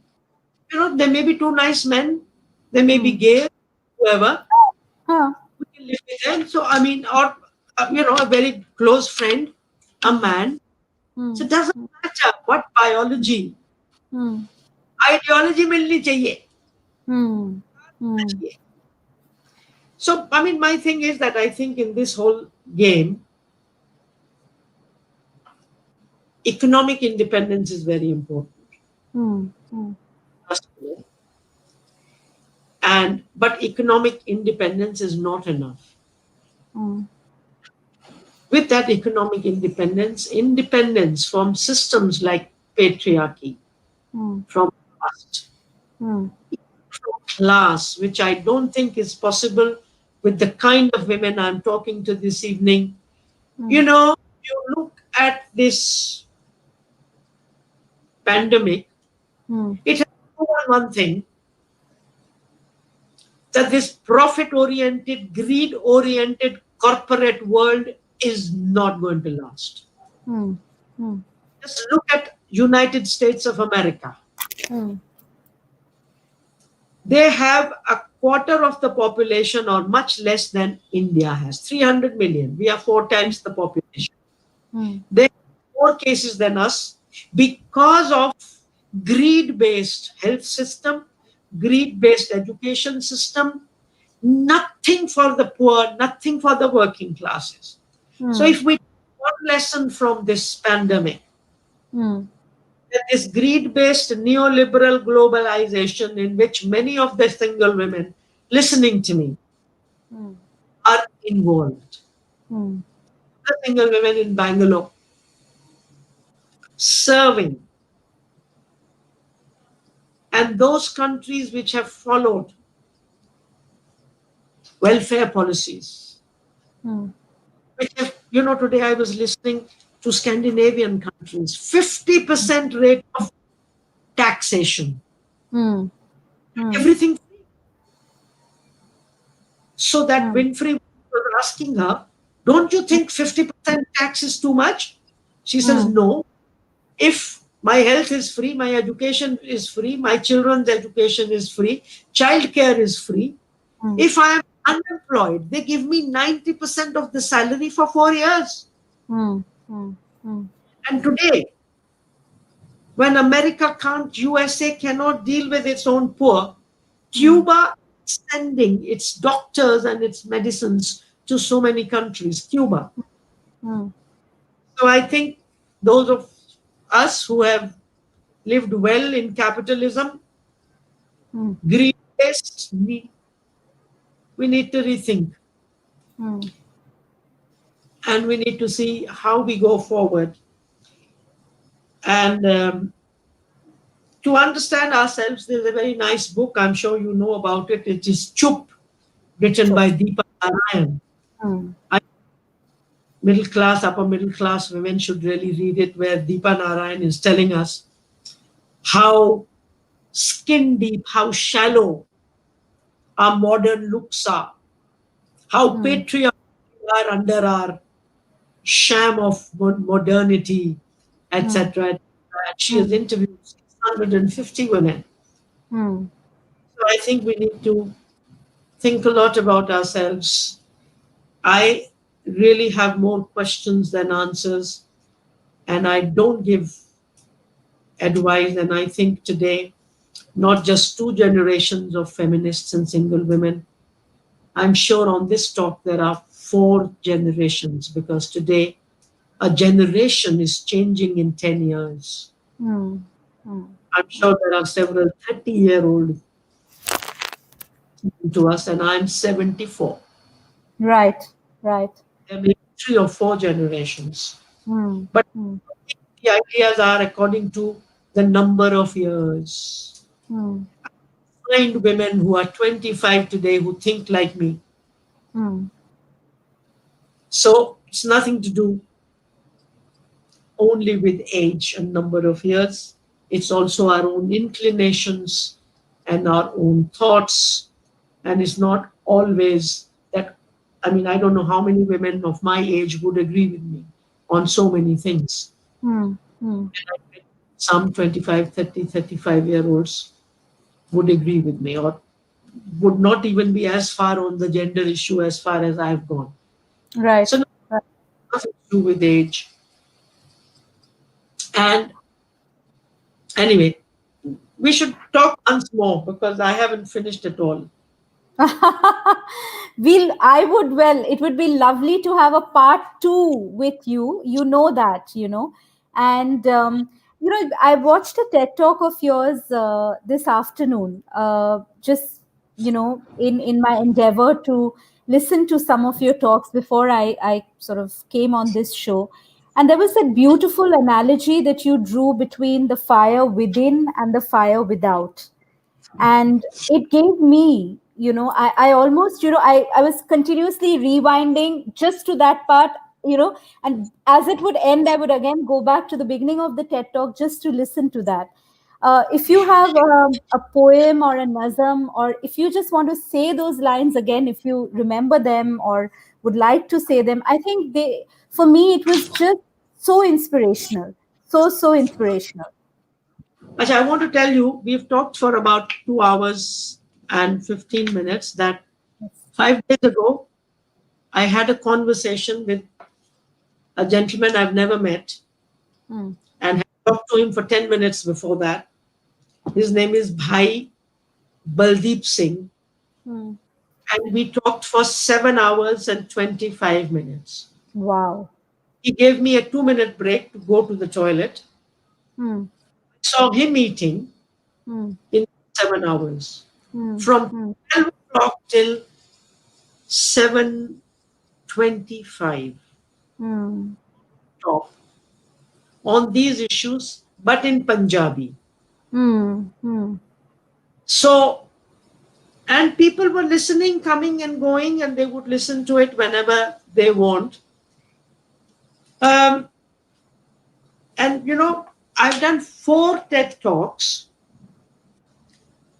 There may be two nice men, there may be hmm. gay, whoever, Huh. we can live with them. So, I mean, or, a very close friend, a man. So, Hmm. it doesn't matter what biology, Hmm. ideology मिलनी चाहिए. Hmm. Hmm. So, I mean, my thing is that I think in this whole game, economic independence is very important. Hmm. Hmm. First of all. But economic independence is not enough. Hmm. With that economic independence from systems like patriarchy, Hmm. from caste, Hmm. from class, which I don't think is possible with the kind of women I'm talking to this evening. Hmm. You look at this pandemic, Hmm. it has proven one thing. that this profit oriented, greed oriented corporate world is not going to last. Hmm. Hmm. Just look at United States of America. Hmm. They have a quarter of the population or much less than India has, 300 million. We are four times the population. Hmm. They have more cases than us because of greed based health system, greed based education system, nothing for the poor, nothing for the working classes. So Hmm. if we take one lesson from this pandemic, Hmm. that this greed based neoliberal globalization in which many of the single women listening to me Hmm. are involved. Hmm. The single women in Bangalore serving, and those countries which have followed welfare policies, Hmm. which have, today I was listening to Scandinavian countries, 50% rate of taxation, Hmm. Hmm. everything. So that Hmm. Winfrey was asking her, don't you think 50% tax is too much? She says, Hmm. no. If my health is free, my education is free, my children's education is free, childcare is free. Hmm. If I am unemployed, they give me 90% of the salary for 4 years. Hmm. Hmm. Hmm. And today, when America can't, USA cannot deal with its own poor, Hmm. Cuba is sending its doctors and its medicines to so many countries. Cuba. Hmm. So I think those of us who have lived well in capitalism, Hmm. greed based, we need to rethink, Hmm. and we need to see how we go forward. And to understand ourselves, there's a very nice book, I'm sure you know about it. It is Chup, written Sure. by Deepa Narayan. Hmm. I, middle class, upper middle class women should really read it, where Deepa Narayan is telling us how skin deep, how shallow our modern looks are, how Hmm. patriarchal we are under our sham of modernity, Hmm. etc. And she has Hmm. interviewed 650 women. Hmm. So I think we need to think a lot about ourselves. I really have more questions than answers, and I don't give advice. And I think today, not just two generations of feminists and single women, I'm sure on this talk there are four generations, because today a generation is changing in 10 years. Hmm. Hmm. I'm sure there are several 30-year-old to us, and I'm 74. Right. Right. There may be three or four generations. Hmm. But Hmm. the ideas are according to the number of years. Hmm. Find women who are 25 today who think like me. Hmm. So it's nothing to do only with age and number of years. It's also our own inclinations and our own thoughts. And it's not always that, I mean, I don't know how many women of my age would agree with me on so many things. Hmm. Hmm. Some 25, 30, 35 year olds would agree with me, or would not even be as far on the gender issue as far as I've gone. Right. So Right. nothing to do with age. And anyway, we should talk once more because I haven't finished at all. I would, well, it would be lovely to have a part two with you. You know that, And, I watched a TED talk of yours this afternoon, just, in my endeavor to listen to some of your talks before I sort of came on this show. And there was a beautiful analogy that you drew between the fire within and the fire without, and it gave me, I almost, I was continuously rewinding just to that part, and as it would end I would again go back to the beginning of the TED talk just to listen to that. If you have a poem or a nazam, or if you just want to say those lines again, if you remember them or would like to say them, I think for me, it was just so inspirational. So inspirational. Actually, I want to tell you, we've talked for about 2 hours and 15 minutes. That Yes. 5 days ago, I had a conversation with a gentleman I've never met Mm, and had talked to him for 10 minutes before that. His name is Bhai Baldeep Singh. mm. And we talked for 7 hours and 25 minutes. Wow. He gave me a 2 minute break to go to the toilet. Mm, I saw him eating mm, in 7 hours. mm, From mm, 12 o'clock till 7:25 mm, talk on these issues, but in Punjabi. mm, mm, So, and people were listening, coming and going, and they would listen to it whenever they want. Um, and I've done 4 TED talks,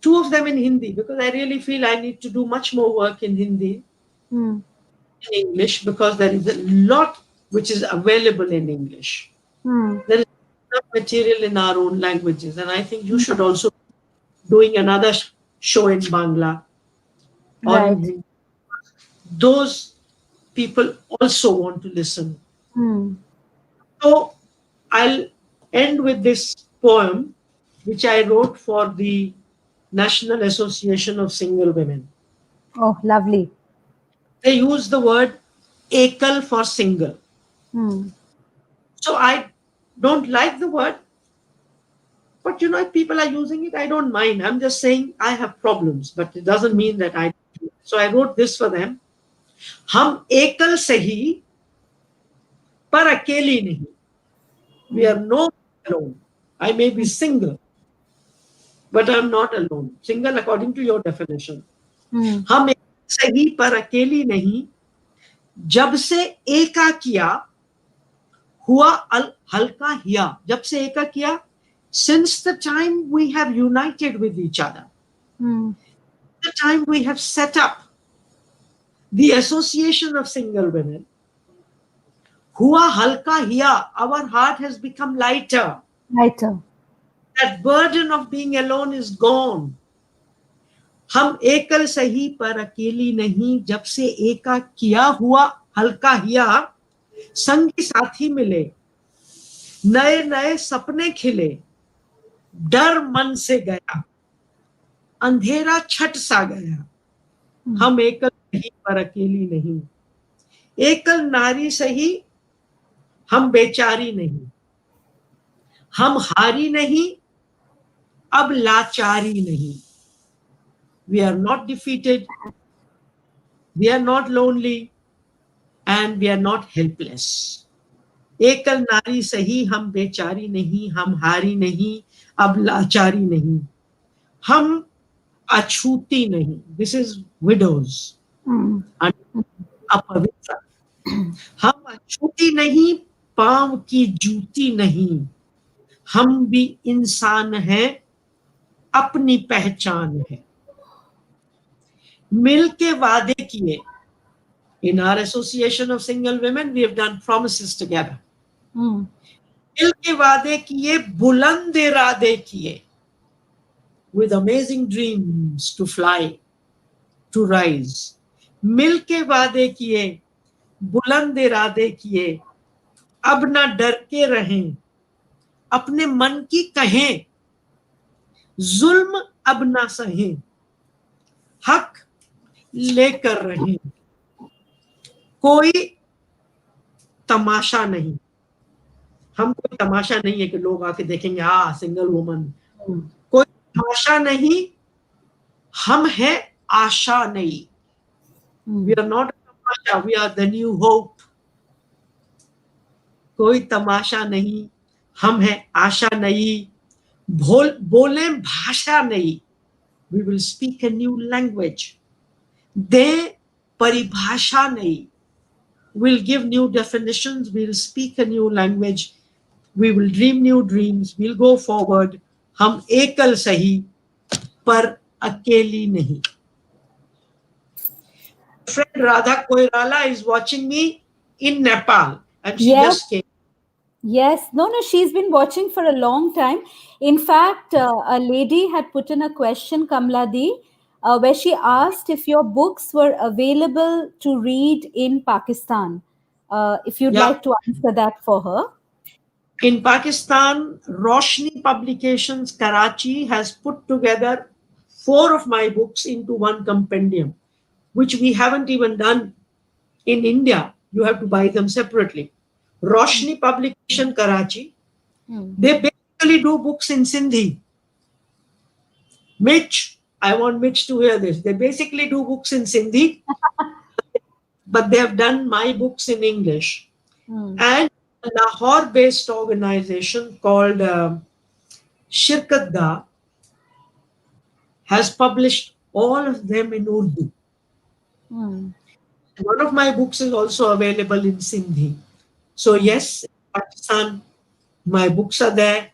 2 of them in Hindi, because I really feel I need to do much more work in Hindi, mm, in English, because there is a lot which is available in English. mm, There is enough material in our own languages, and I think you mm. should also doing another show in Bangla or in Right. Hindi. Those people also want to listen. Mm. So I'll end with this poem which I wrote for the National Association of Single Women. Oh, lovely. They use the word ekal for single. Mm. So I don't like the word, but if people are using it, I don't mind. I'm just saying I have problems, but it doesn't Mm. mean that I do. So I wrote this for them. हम एकल सही पर अकेली नहीं. We are Mm. no alone. I may be Mm. single, but I'm not alone. Single according to your definition. Mm. हम एकल सही पर अकेली नहीं. जब से एका किया हुआ हल्का हिया. जब से एका किया, since the time we have united with each other, Mm. the time we have set up the Association of Single Women, hua halka hiya, our heart has become lighter. Lighter. That burden of being alone is gone. हम एकल सही पर अकेली नहीं. जब से एका किया हुआ हल्का हिया, संगी साथी मिले, नए नए सपने खिले, डर मन से गया, अंधेरा छट सा गया. Mm. हम एकल सही पर अकेली नहीं. एकल नारी सही, हम बेचारी नहीं. हम हारी नहीं, अब लाचारी नहीं. We are not defeated, we are not lonely, and we are not helpless. एकल नारी सही, हम बेचारी नहीं, हम हारी नहीं, अब लाचारी नहीं. हम अछूती नहीं. This is widows Mm. and अपवित्र. हम अछूती नहीं, पांव की जूती नहीं. हम भी इंसान हैं, अपनी पहचान है. मिल के वादे किए. In our Association of Single Women, we have done promises together. Mm. मिल के वादे किए, बुलंद इरादे किए. With amazing dreams to fly, to rise. मिल के वादे किए, बुलंद इरादे किए. अब ना डर के रहें, अपने मन की कहें. जुल्म अब ना सहें, हक लेकर रहें. कोई तमाशा नहीं. हम कोई तमाशा नहीं है कि लोग आके देखेंगे सिंगल वुमन. Mm. कोई तमाशा नहीं, हम है आशा नहीं. We Mm. are not a tamasha, we are the new hope. कोई तमाशा नहीं, हम है आशा नहीं. बोले भाषा नहीं. We will speak a new language. दे परिभाषा नहीं. We'll give new definitions, we'll speak a new language, we will dream new dreams, we'll go forward. हम एकल सही पर अकेली नहीं. Friend Radha Koirala is watching me in Nepal, and she Yes, just came. yes. No, no, she's been watching for a long time. In fact, a lady had put in a question, Kamla Di, where she asked if your books were available to read in Pakistan. If you'd Yeah, like to answer that for her. in Pakistan, Roshni Publications Karachi has put together four of my books into one compendium, which we haven't even done in India. You have to buy them separately. Hmm. Roshni Publication Karachi, Hmm. they basically do books in Sindhi. Mitch, I want Mitch to hear this. They basically do books in Sindhi, but they have done my books in English. Hmm. And a Lahore based organization called Shirkat Da has published all of them in Urdu. Hmm. One of my books is also available in Sindhi. So, Hmm. yes, in Pakistan, my books are there,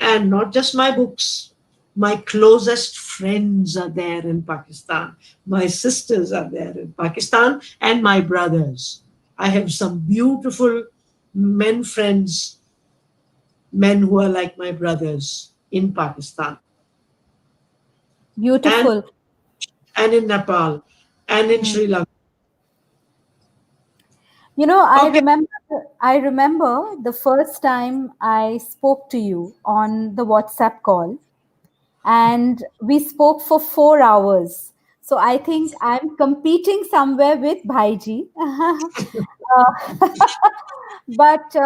and not just my books. My closest friends are there in Pakistan. My sisters are there in Pakistan, and my brothers. I have some beautiful men friends, men who are like my brothers in Pakistan, and Beautiful. in Nepal, and in Hmm. Sri Lanka. You know, Okay. I remember the first time I spoke to you on the WhatsApp call, and we spoke for 4 hours. So I think I'm competing somewhere with Bhaiji. But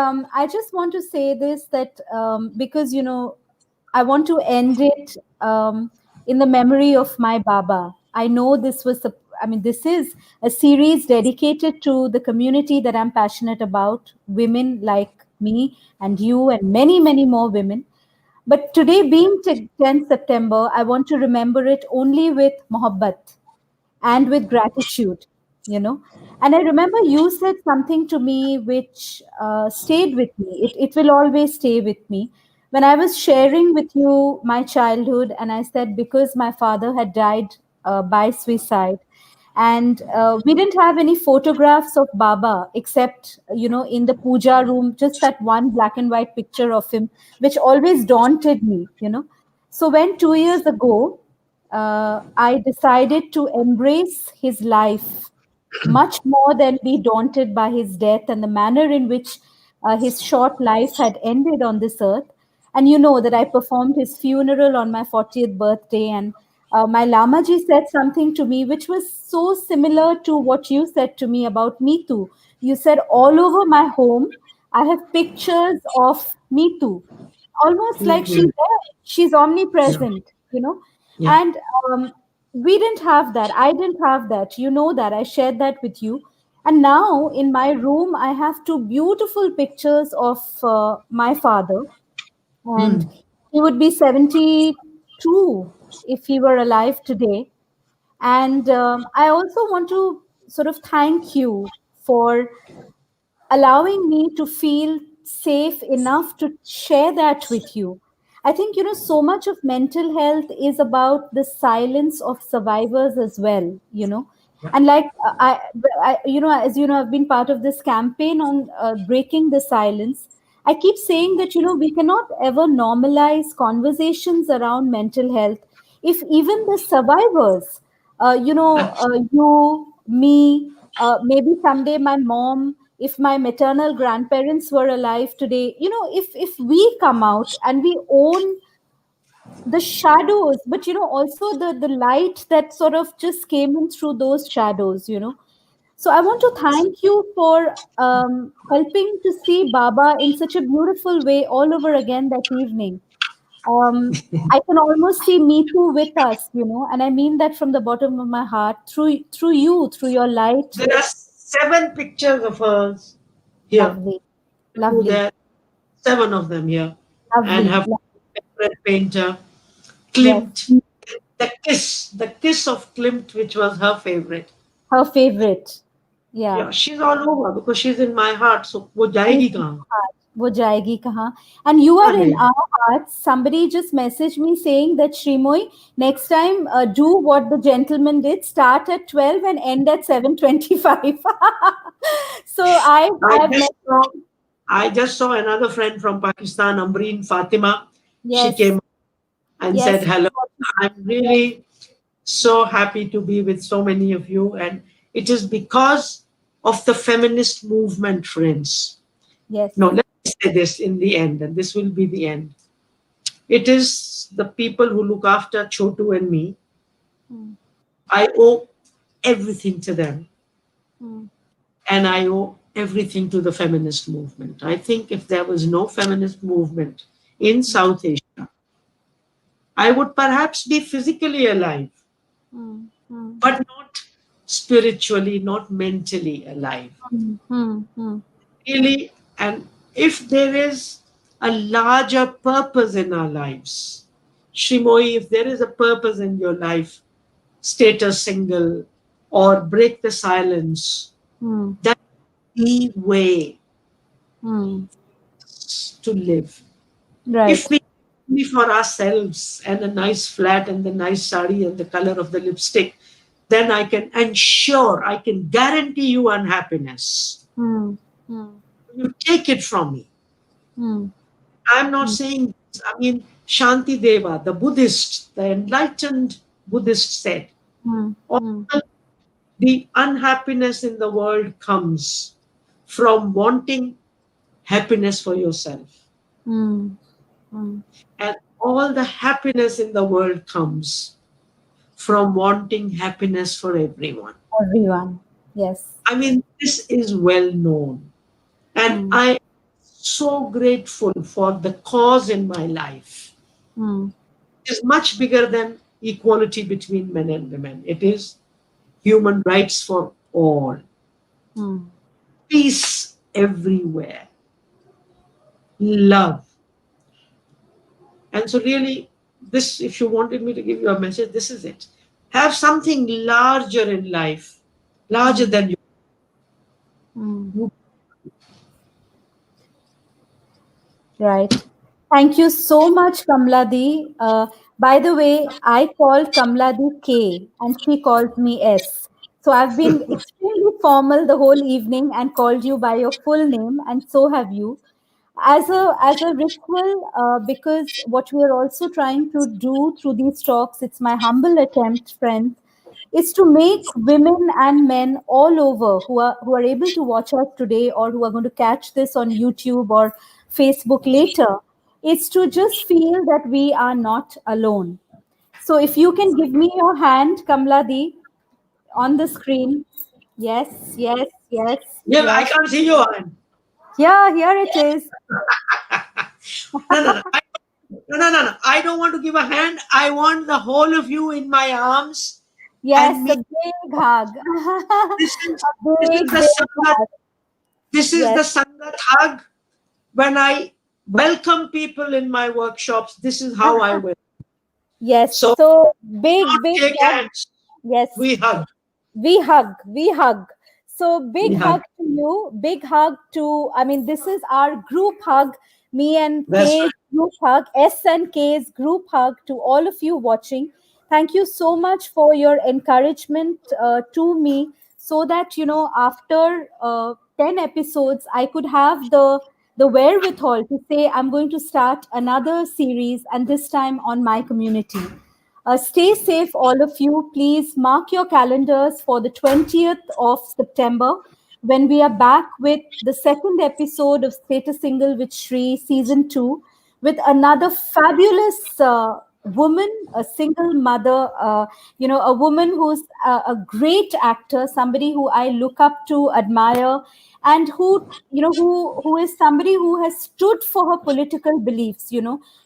I just want to say this, that because, I want to end it in the memory of my Baba. I know this is a series dedicated to the community that I'm passionate about, women like me and you and many, many more women. But today, being 10th September, I want to remember it only with mohabbat and with gratitude, you know. And I remember you said something to me which stayed with me. It will always stay with me. When I was sharing with you my childhood, and I said, because my father had died by suicide, and we didn't have any photographs of Baba except, in the puja room, just that one black and white picture of him, which always daunted me. So when 2 years ago, I decided to embrace his life much more than be daunted by his death and the manner in which his short life had ended on this earth. And you know that I performed his funeral on my 40th birthday, and my Lamaji said something to me which was so similar to what you said to me about Me Too. You said, all over my home, I have pictures of Me Too, almost like she's Mm, there, she's yeah, omnipresent. yeah. And we didn't have that. I didn't have that. You know that. I shared that with you. And now in my room, I have two beautiful pictures of my father. And Mm, he would be 72 if he were alive today. And I also want to sort of thank you for allowing me to feel safe enough to share that with you. I think, so much of mental health is about the silence of survivors as well. yeah. And like as you know, I've been part of this campaign on breaking the silence. I keep saying that, we cannot ever normalize conversations around mental health if even the survivors, you, me, maybe someday my mom, if my maternal grandparents were alive today, if we come out and we own the shadows, but also the light that sort of just came in through those shadows. So I want to thank you for helping to see Baba in such a beautiful way all over again that evening. I can almost see Me Too with us, and I mean that from the bottom of my heart, through you, through your light. There are seven pictures of hers here. Lovely, Two lovely, there, seven of them here. And lovely. her favorite painter, Yes, Klimt. The kiss of Klimt, which was her favorite. her favorite. Yeah. Yeah, she's all over because she's in my heart. So वो And जाएगी कहाँ? वो जाएगी कहाँ? And you are in Amazing. our hearts. Somebody just messaged me saying that Shrimoy, next time do what the gentleman did. Start at 12 and end at 7:25. So I I've just met. saw, I just saw another friend from Pakistan, Ambreen Fatima. She Yes, came and said yes, hello. I'm yes, really so happy to be with so many of you, and it is because of the feminist movement, friends. yes. No, let me say this in the end, and this will be the end. It is the people who look after Chotu and me. Mm, I owe everything to them, mm, and I owe everything to the feminist movement. I think if there was no feminist movement in mm, South Asia, I would perhaps be physically alive, mm, mm, but not spiritually, not mentally alive. mm, mm, mm, Really, and if there is a larger purpose in our lives, Shrimoi, if there is a purpose in your life, status single or break the silence, mm, that's the way mm. to live. If Right. we only for ourselves and a nice flat and the nice sari and the color of the lipstick, then I can ensure, I can guarantee you unhappiness. Mm, mm, You take it from me. mm, I'm not mm, saying this. I mean, Shanti Deva, the Buddhist, the enlightened Buddhist said, mm, all mm, the unhappiness in the world comes from wanting happiness for yourself. mm, mm. And all the happiness in the world comes from wanting happiness for everyone. Everyone. Yes. I mean, this is well known. And Mm, I'm so grateful for the cause in my life. mm, It is much bigger than equality between men and women. It is human rights for all, mm. peace everywhere, love. And so, really, this, if you wanted me to give you a message, this is it. Have something larger in life, larger Mm, than mm. you. Right. Thank you so much, Kamladi. By the way, I called Kamladi K and she calls me S. So I've been extremely formal the whole evening and called you by your full name, and so have you. As a ritual, because what we are also trying to do through these talks, it's my humble attempt, friends, is to make women and men all over who are able to watch us today or who are going to catch this on YouTube or Facebook later, is to just feel that we are not alone. So if you can give me your hand, Kamladi, on the screen. Yes, yes, yes, Yeah, I yes. can't see your hand. Yeah, here it is. No, no, no. No, no, no, no. I don't want to give a hand. I want the whole of you in my arms and Yes, me. a big hug. This is A this is big, the big Sangat. hug. This is Yes, the Sangat hug. When I welcome people in my workshops, this is how I will. yes. So So big, not big shake hug. hands. Yes, We hug. we hug. So We big hug. hug to you, big hug to, I mean, this is our group hug, me and That's K's group hug, S and K's group hug to all of you watching. Thank you so much for your encouragement to me, so that, after 10 episodes, I could have the wherewithal to say I'm going to start another series, and this time on my community. Stay safe, all of you. Please mark your calendars for the 20th of September, when we are back with the second episode of Status Single with Shree, season 2, with another fabulous woman, a single mother, a woman who's a great actor, somebody who I look up to, admire, and who is somebody who has stood for her political beliefs.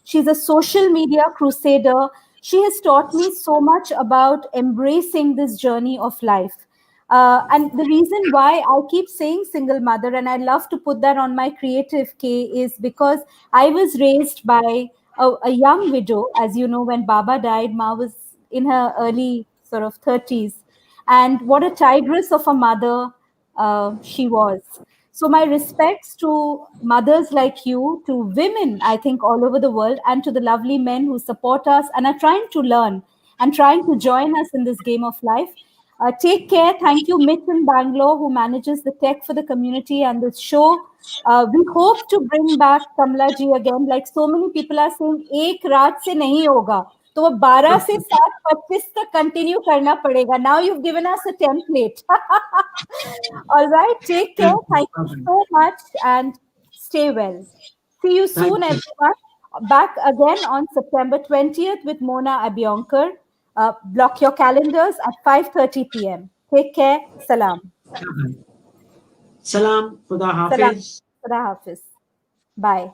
She's a social media crusader. She has taught me so much about embracing this journey of life. And the reason why I keep saying single mother, and I love to put that on my creative K, is because I was raised by a young widow. As you know, when Baba died, Ma was in her early sort of 30s. And what a tigress of a mother she was. So my respects to mothers like you, to women, I think, all over the world, and to the lovely men who support us and are trying to learn and trying to join us in this game of life. Take care. Thank you, Mitch in Bangalore, who manages the tech for the community and this show. We hope to bring back Kamla ji again. Like so many people are saying, एक रात से नहीं होगा. तो वो 12 से 7:25 तक continue करना पड़ेगा. Now you've given us a template. All right, take care. Thank you. Thank you Bye-bye. so much and stay well. See you soon, Thank you. everyone. Back again on September 20th with Mona Abhyankar. Block your calendars at 5:30 p.m. Take care. Salam. Bye-bye. Salam. Khuda Salam. Hafiz. Khuda Hafiz. Bye.